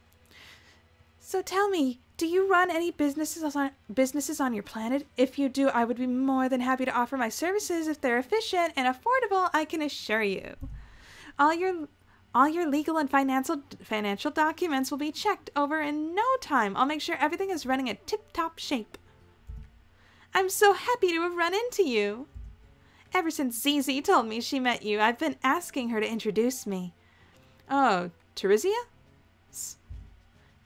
So tell me, do you run any businesses on your planet? If you do, I would be more than happy to offer my services if they're efficient and affordable, I can assure you. All your legal and financial documents will be checked over in no time. I'll make sure everything is running in tip-top shape. I'm so happy to have run into you. Ever since Zizi told me she met you, I've been asking her to introduce me. Oh, Teresia?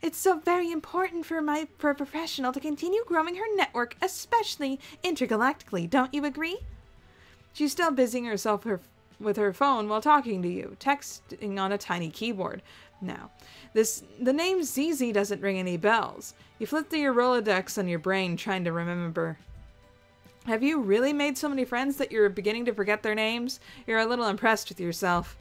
It's so very important for a professional to continue growing her network, especially intergalactically. Don't you agree? She's still busying herself with her phone while talking to you, texting on a tiny keyboard. Now, the name ZZ doesn't ring any bells. You flip through your Rolodex on your brain trying to remember. Have you really made so many friends that you're beginning to forget their names? You're a little impressed with yourself.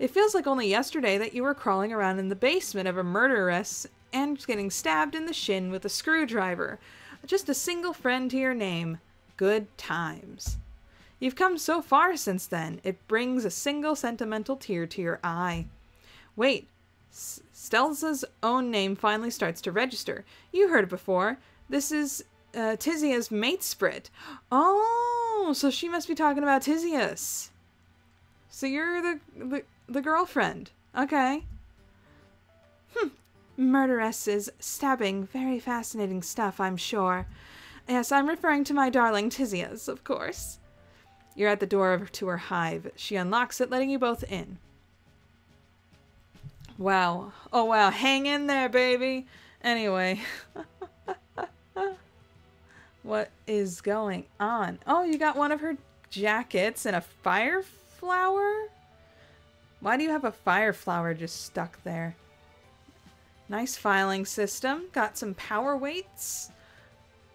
It feels like only yesterday that you were crawling around in the basement of a murderess and getting stabbed in the shin with a screwdriver. Just a single friend to your name. Good times. You've come so far since then, it brings a single sentimental tear to your eye. Wait, Stelza's own name finally starts to register. You heard it before. This is Tizia's mate sprit. Oh, so she must be talking about Tizias. So you're the girlfriend. Okay. Murderesses, stabbing, very fascinating stuff, I'm sure. Yes, I'm referring to my darling Tizias, of course. You're at the door to her hive. She unlocks it, letting you both in. Wow. Oh, wow. Hang in there, baby. Anyway. What is going on? Oh, you got one of her jackets and a fire flower? Why do you have a fire flower just stuck there? Nice filing system. Got some power weights.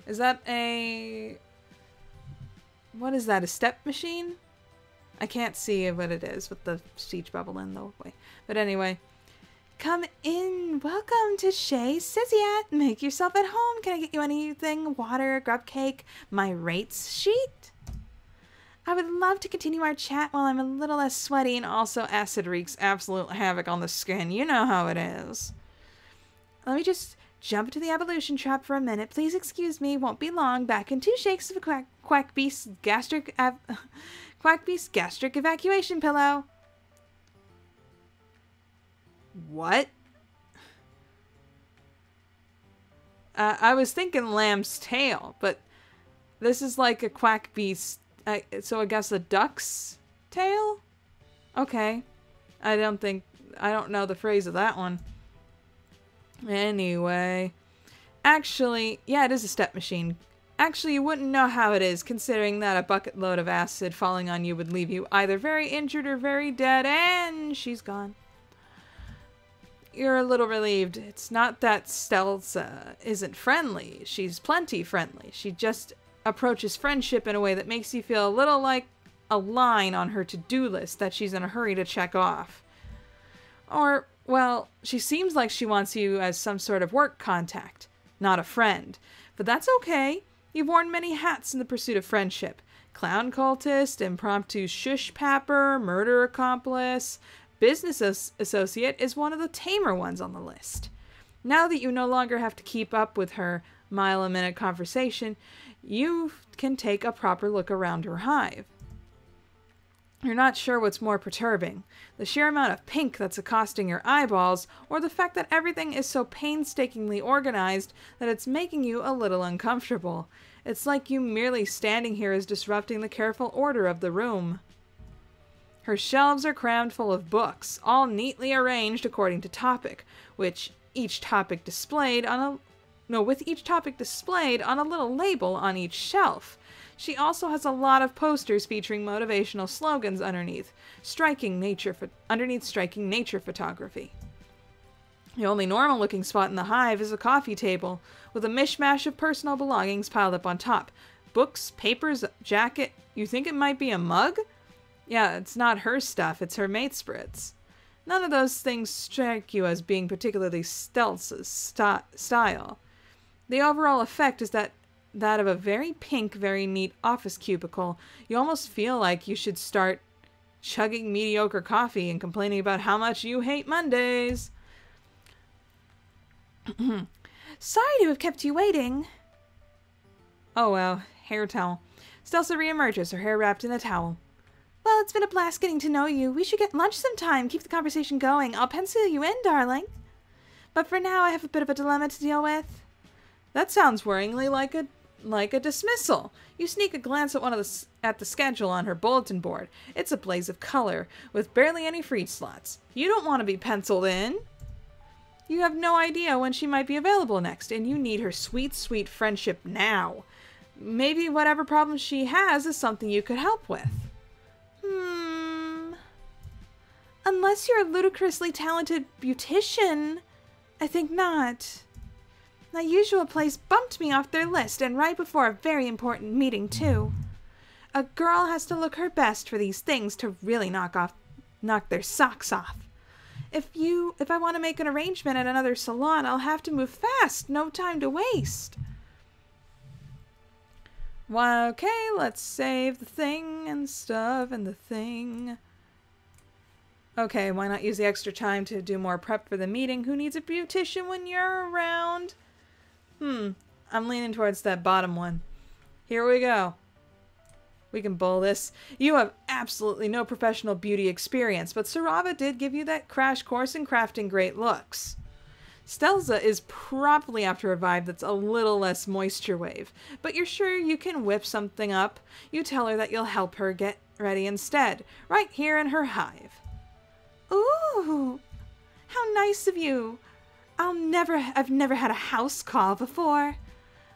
Is that a... What is that? A step machine? I can't see what it is with the speech bubble in the way. But anyway. Come in. Welcome to Chez Siziat. Make yourself at home. Can I get you anything? Water, grub cake, my rates sheet? I would love to continue our chat while I'm a little less sweaty, and also acid wreaks absolute havoc on the skin. You know how it is. Let me just jump into the evolution trap for a minute. Please excuse me. Won't be long. Back in 2 shakes of a quack beast gastric evacuation pillow. What? I was thinking lamb's tail, but this is like a quack beast. So I guess a duck's tail? Okay. I don't know the phrase of that one. Anyway. Actually, yeah, it is a step machine. Actually, you wouldn't know how it is, considering that a bucket load of acid falling on you would leave you either very injured or very dead, and she's gone. You're a little relieved. It's not that Stelza isn't friendly. She's plenty friendly. She just approaches friendship in a way that makes you feel a little like a line on her to-do list that she's in a hurry to check off. Or, well, she seems like she wants you as some sort of work contact, not a friend. But that's okay. You've worn many hats in the pursuit of friendship. Clown cultist, impromptu shush papper, murder accomplice, business associate is one of the tamer ones on the list. Now that you no longer have to keep up with her mile-a-minute conversation, you can take a proper look around her hive. You're not sure what's more perturbing, the sheer amount of pink that's accosting your eyeballs, or the fact that everything is so painstakingly organized that it's making you a little uncomfortable. It's like you merely standing here is disrupting the careful order of the room. Her shelves are crammed full of books, all neatly arranged according to topic, with each topic displayed on a little label on each shelf. She also has a lot of posters featuring motivational slogans underneath striking nature photography. The only normal-looking spot in the hive is a coffee table, with a mishmash of personal belongings piled up on top. Books, papers, jacket. You think it might be a mug? Yeah, it's not her stuff, it's her mate Spritz. None of those things strike you as being particularly Stelz's style. The overall effect is that of a very pink, very neat office cubicle. You almost feel like you should start chugging mediocre coffee and complaining about how much you hate Mondays. Sorry to have kept you waiting. Oh well, hair towel. Stelza reemerges, her hair wrapped in a towel. Well, it's been a blast getting to know you. We should get lunch sometime. Keep the conversation going. I'll pencil you in, darling. But for now, I have a bit of a dilemma to deal with. That sounds worryingly like a dismissal. You sneak a glance at the schedule on her bulletin board. It's a blaze of color, with barely any free slots. You don't want to be penciled in. You have no idea when she might be available next, and you need her sweet, sweet friendship now. Maybe whatever problem she has is something you could help with. Unless you're a ludicrously talented beautician, I think not. My usual place bumped me off their list, and right before a very important meeting, too. A girl has to look her best for these things to really knock their socks off. If I want to make an arrangement at another salon, I'll have to move fast. No time to waste. Well, okay, let's save the thing and stuff and the thing. Okay, why not use the extra time to do more prep for the meeting? Who needs a beautician when you're around? I'm leaning towards that bottom one. Here we go. We can bowl this. You have absolutely no professional beauty experience, but Sarava did give you that crash course in crafting great looks. Stelza is probably after a vibe that's a little less moisture wave, but you're sure you can whip something up. You tell her that you'll help her get ready instead, right here in her hive. Ooh, how nice of you. I've never had a house call before.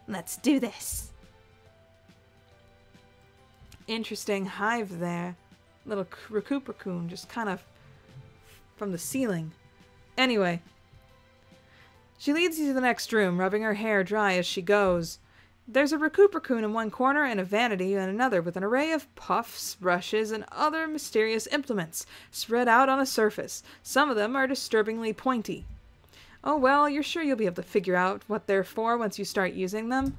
Let's do this. Interesting hive there. Little raccoon just kind of from the ceiling. Anyway, she leads you to the next room, rubbing her hair dry as she goes. There's a raccoon in one corner and a vanity in another, with an array of puffs, brushes, and other mysterious implements spread out on a surface. Some of them are disturbingly pointy. Oh well, you're sure you'll be able to figure out what they're for once you start using them.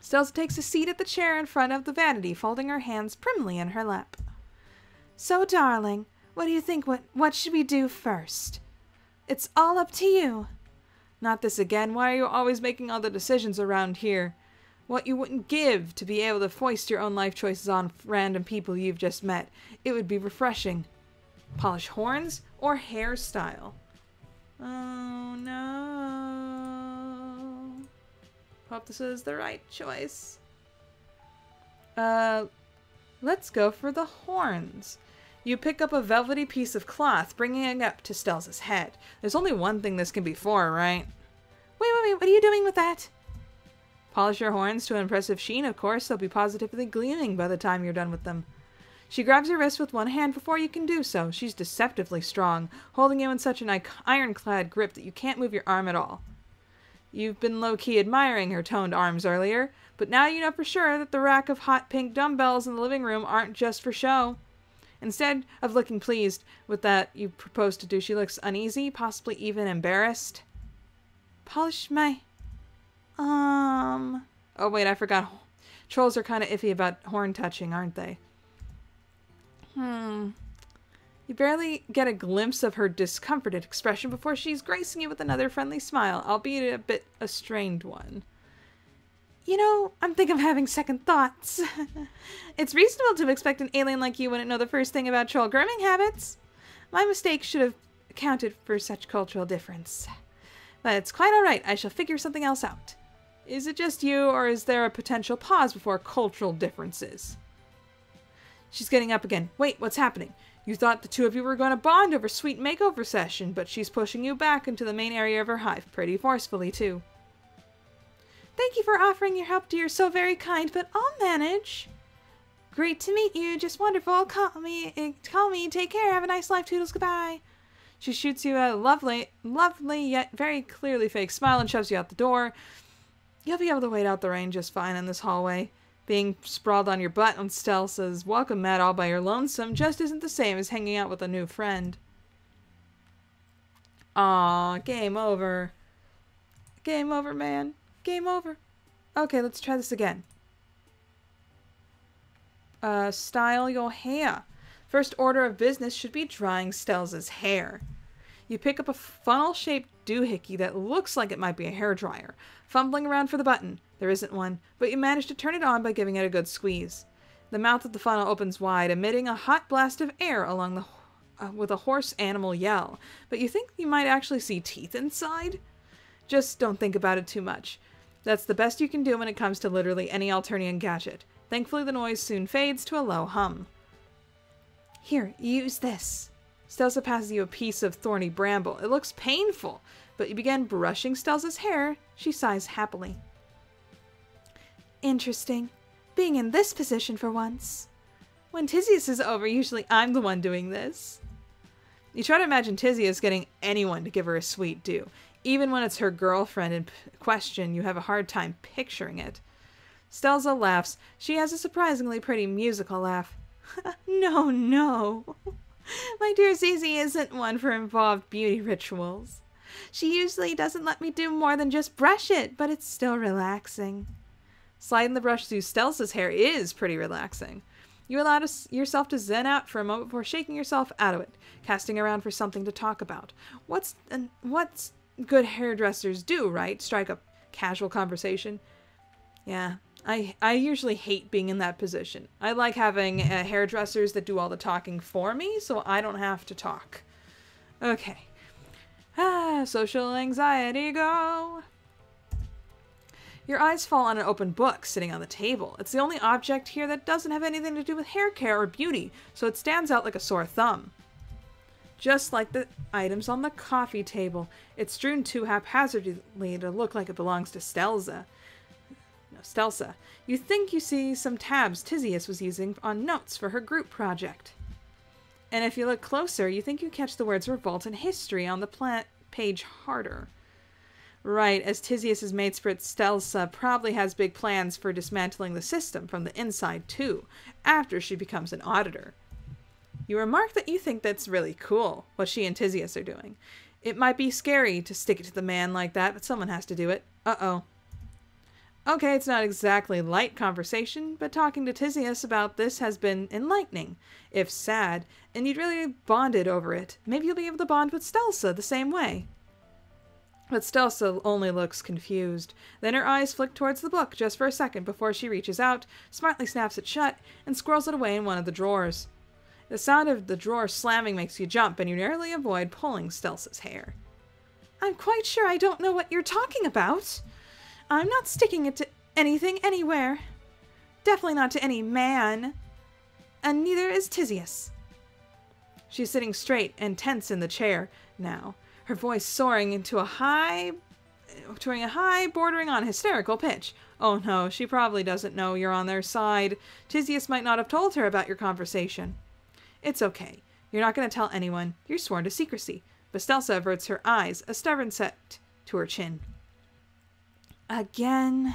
Stelza takes a seat at the chair in front of the vanity, folding her hands primly in her lap. So, darling, what do you think? What should we do first? It's all up to you. Not this again. Why are you always making all the decisions around here? What you wouldn't give to be able to foist your own life choices on random people you've just met. It would be refreshing. Polish horns or hairstyle? Oh no. Hope this is the right choice. Let's go for the horns. You pick up a velvety piece of cloth, bringing it up to Stelza's head. There's only one thing this can be for, right? Wait, what are you doing with that? Polish your horns to an impressive sheen, of course. They'll be positively gleaming by the time you're done with them. She grabs your wrist with one hand before you can do so. She's deceptively strong, holding you in such an ironclad grip that you can't move your arm at all. You've been low-key admiring her toned arms earlier, but now you know for sure that the rack of hot pink dumbbells in the living room aren't just for show. Instead of looking pleased with that you propose to do, she looks uneasy, possibly even embarrassed. Polish my... Oh wait, I forgot. Trolls are kind of iffy about horn touching, aren't they? You barely get a glimpse of her discomforted expression before she's gracing you with another friendly smile, albeit a bit a strained one. You know, I'm having second thoughts. It's reasonable to expect an alien like you wouldn't know the first thing about troll grooming habits. My mistake should have accounted for such cultural difference. But it's quite alright, I shall figure something else out. Is it just you, or is there a potential pause before cultural differences? She's getting up again. Wait, what's happening? You thought the two of you were going to bond over sweet makeover session, but she's pushing you back into the main area of her hive, pretty forcefully too. Thank you for offering your help, dear. So very kind, but I'll manage. Great to meet you. Just wonderful. Call me. Take care. Have a nice life. Toodles. Goodbye. She shoots you a lovely yet very clearly fake smile and shoves you out the door. You'll be able to wait out the rain just fine in this hallway. Being sprawled on your butt on Stelsa's welcome mat all by your lonesome just isn't the same as hanging out with a new friend. Aw, game over. Game over, man. Game over. Okay, let's try this again. Style your hair. First order of business should be drying Stelza's hair. You pick up a funnel-shaped doohickey that looks like it might be a hairdryer. Fumbling around for the button. There isn't one, but you manage to turn it on by giving it a good squeeze. The mouth of the funnel opens wide, emitting a hot blast of air along the with a hoarse animal yell. But you think you might actually see teeth inside? Just don't think about it too much. That's the best you can do when it comes to literally any Alternian gadget. Thankfully, the noise soon fades to a low hum. Here, use this. Stelza passes you a piece of thorny bramble. It looks painful, but you begin brushing Stelza's hair. She sighs happily. Interesting. Being in this position for once. When Tizius is over, usually I'm the one doing this. You try to imagine Tizius getting anyone to give her a sweet do. Even when it's her girlfriend in question, you have a hard time picturing it. Stelza laughs. She has a surprisingly pretty musical laugh. No. My dear Zizi isn't one for involved beauty rituals. She usually doesn't let me do more than just brush it, but it's still relaxing. Sliding the brush through Stelza's hair is pretty relaxing. You allow yourself to zen out for a moment before shaking yourself out of it, casting around for something to talk about. What's good hairdressers do, right? Strike up casual conversation. Yeah, I usually hate being in that position. I like having hairdressers that do all the talking for me, so I don't have to talk. Okay. Social anxiety, go. Your eyes fall on an open book sitting on the table. It's the only object here that doesn't have anything to do with hair care or beauty, so it stands out like a sore thumb. Just like the items on the coffee table, it's strewn too haphazardly to look like it belongs to Stelza. You think you see some tabs Tizius was using on notes for her group project. And if you look closer, you think you catch the words Revolt and History on the page harder. Right, as Tizius's matesprit Stelza probably has big plans for dismantling the system from the inside too, after she becomes an auditor. You remark that you think that's really cool, what she and Tizius are doing. It might be scary to stick it to the man like that, but someone has to do it. Uh-oh. Okay, it's not exactly light conversation, but talking to Tizius about this has been enlightening, if sad, and you'd really bonded over it. Maybe you'll be able to bond with Stelza the same way. But Stelza only looks confused. Then her eyes flick towards the book just for a second before she reaches out, smartly snaps it shut, and squirrels it away in one of the drawers. The sound of the drawer slamming makes you jump, and you narrowly avoid pulling Stelza's hair. I'm quite sure I don't know what you're talking about. I'm not sticking it to anything anywhere. Definitely not to any man. And neither is Tizius. She's sitting straight and tense in the chair now, her voice soaring into a high bordering on hysterical pitch. Oh no, she probably doesn't know you're on their side. Tizius might not have told her about your conversation. It's okay. You're not going to tell anyone. You're sworn to secrecy. But Stelza averts her eyes, a stubborn set to her chin. Again?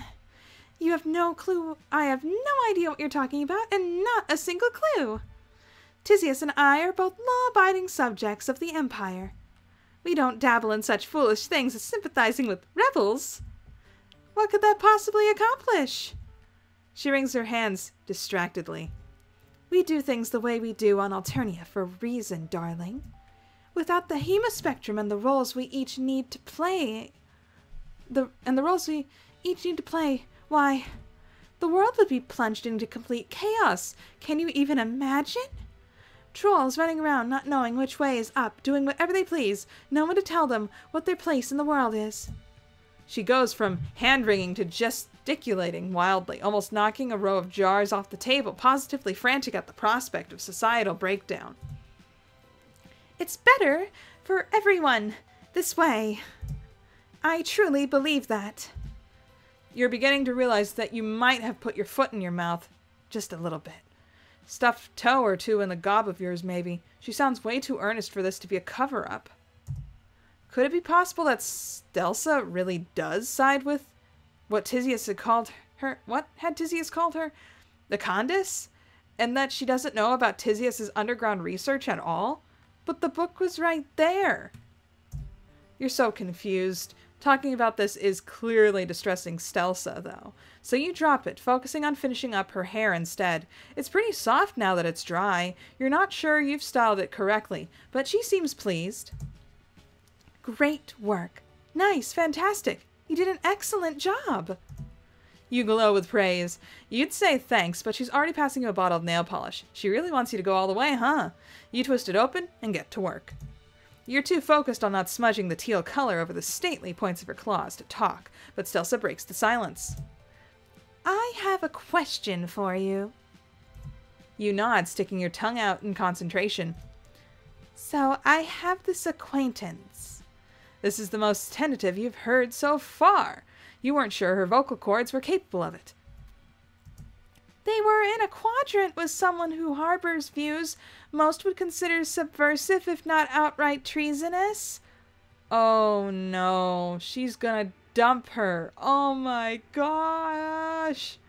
You have no clue. I have no idea what you're talking about, and not a single clue. Tizius and I are both law-abiding subjects of the Empire. We don't dabble in such foolish things as sympathizing with rebels. What could that possibly accomplish? She wrings her hands distractedly. We do things the way we do on Alternia for a reason, darling. Without the hemaspectrum and the roles we each need to play, Why, the world would be plunged into complete chaos. Can you even imagine? Trolls running around not knowing which way is up, doing whatever they please, no one to tell them what their place in the world is. She goes from hand-wringing to gesticulating wildly, almost knocking a row of jars off the table, positively frantic at the prospect of societal breakdown. It's better for everyone this way. I truly believe that. You're beginning to realize that you might have put your foot in your mouth just a little bit. Stuffed toe or two in the gob of yours, maybe. She sounds way too earnest for this to be a cover-up. Could it be possible that Stelsa really does side with what Tisius had called her? What had Tisius called her? The Condis? And that she doesn't know about Tisius's underground research at all? But the book was right there. You're so confused. Talking about this is clearly distressing Stelsa, though. So you drop it, focusing on finishing up her hair instead. It's pretty soft now that it's dry. You're not sure you've styled it correctly, but she seems pleased. Great work. Nice, fantastic. You did an excellent job. You glow with praise. You'd say thanks, but she's already passing you a bottle of nail polish. She really wants you to go all the way, huh? You twist it open and get to work. You're too focused on not smudging the teal color over the stately points of her claws to talk, but Stelsa breaks the silence. I have a question for you. You nod, sticking your tongue out in concentration. So I have this acquaintance. This is the most tentative you've heard so far. You weren't sure her vocal cords were capable of it. They were in a quadrant with someone who harbors views most would consider subversive, if not outright treasonous. Oh no, she's gonna dump her. Oh my gosh.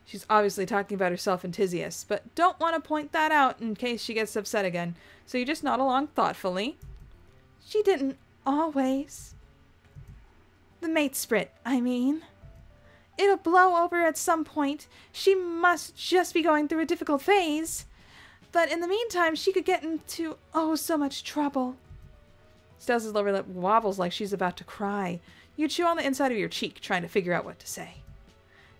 She's obviously talking about herself and Tisius, but don't want to point that out in case she gets upset again. So you just nod along thoughtfully. She didn't always. The mate sprit, I mean. It'll blow over at some point. She must just be going through a difficult phase. But in the meantime, she could get into oh so much trouble. Stelsa's lower lip wobbles like she's about to cry. You chew on the inside of your cheek, trying to figure out what to say.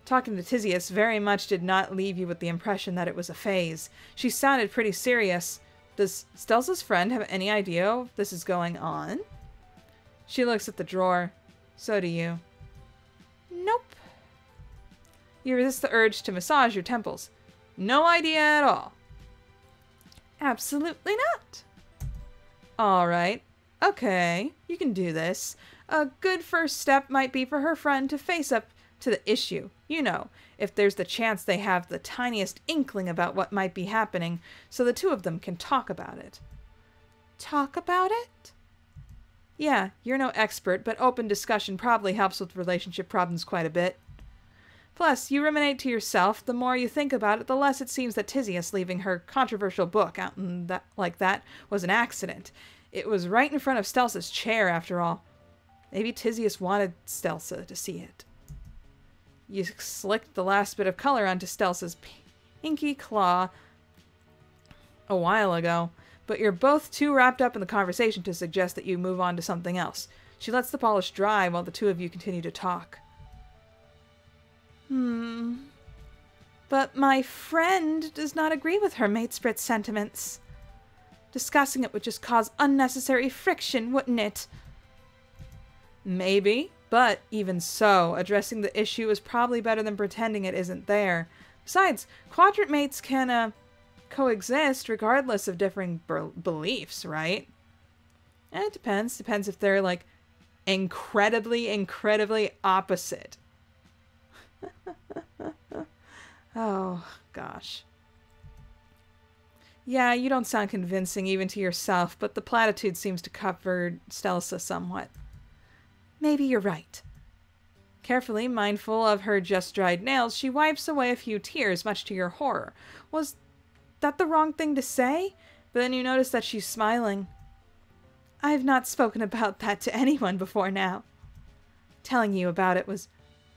Talking to Tisius very much did not leave you with the impression that it was a phase. She sounded pretty serious. Does Stelsa's friend have any idea this is going on? She looks at the drawer. So do you. Nope. You resist the urge to massage your temples. No idea at all. Absolutely not. All right. Okay, you can do this. A good first step might be for her friend to face up to the issue. You know, if there's the chance they have the tiniest inkling about what might be happening, so the two of them can talk about it. Talk about it? Yeah, you're no expert, but open discussion probably helps with relationship problems quite a bit. Plus, you ruminate to yourself. The more you think about it, the less it seems that Tisius leaving her controversial book out like that was an accident. It was right in front of Stelsa's chair, after all. Maybe Tisius wanted Stelsa to see it. You slicked the last bit of color onto Stelsa's pinky claw a while ago, but you're both too wrapped up in the conversation to suggest that you move on to something else. She lets the polish dry while the two of you continue to talk. But my friend does not agree with her mate Sprit's sentiments. Discussing it would just cause unnecessary friction, wouldn't it? Maybe, but even so, addressing the issue is probably better than pretending it isn't there. Besides, quadrant mates can, coexist regardless of differing beliefs, right? And it depends. Depends if they're, like, incredibly opposite. Oh, gosh. Yeah, you don't sound convincing even to yourself, but the platitude seems to cover Stelsa somewhat. Maybe you're right. Carefully mindful of her just-dried nails, she wipes away a few tears, much to your horror. Was that the wrong thing to say? But then you notice that she's smiling. I've not spoken about that to anyone before now. Telling you about it was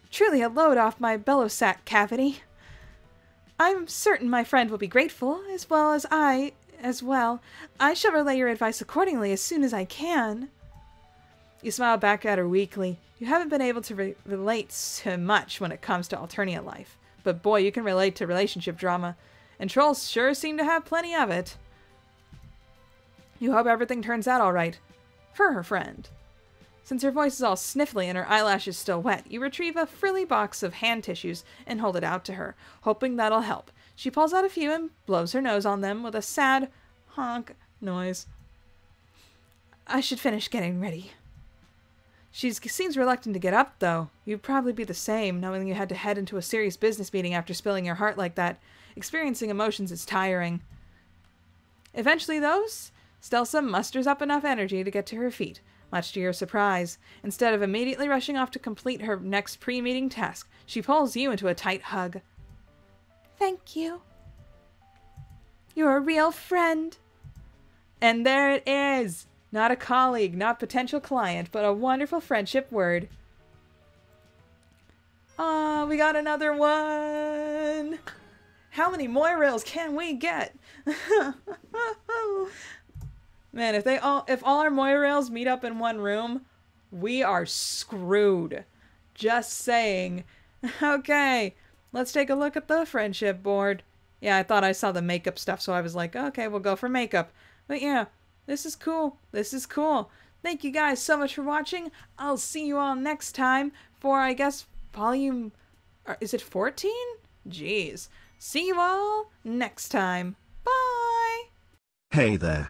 truly a load off my bellow sac cavity. I'm certain my friend will be grateful, as well as I, as well. I shall relay your advice accordingly as soon as I can. You smile back at her weakly. You haven't been able to relate so much when it comes to Alternia life. But boy, you can relate to relationship drama. And trolls sure seem to have plenty of it. You hope everything turns out alright. For her friend. Since her voice is all sniffly and her eyelashes still wet, you retrieve a frilly box of hand tissues and hold it out to her, hoping that'll help. She pulls out a few and blows her nose on them with a sad honk noise. I should finish getting ready. She seems reluctant to get up, though. You'd probably be the same, knowing you had to head into a serious business meeting after spilling your heart like that. Experiencing emotions is tiring. Eventually, though, Stelsa musters up enough energy to get to her feet, much to your surprise. Instead of immediately rushing off to complete her next pre-meeting task, she pulls you into a tight hug. Thank you. You're a real friend. And there it is! Not a colleague, not potential client, but a wonderful friendship word. Ah, we got another one! How many Moirails can we get? Man, if all our Moirails meet up in one room, we are screwed. Just saying. Okay, let's take a look at the friendship board. Yeah, I thought I saw the makeup stuff, so I was like, okay, we'll go for makeup. But yeah, this is cool. This is cool. Thank you guys so much for watching. I'll see you all next time for, I guess, volume... Is it 14? Jeez. See you all next time. Bye! Hey there.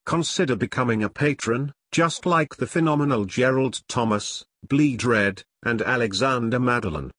Consider becoming a patron, just like the phenomenal Gerald Thomas, Bleed Red, and Alexander Madeline.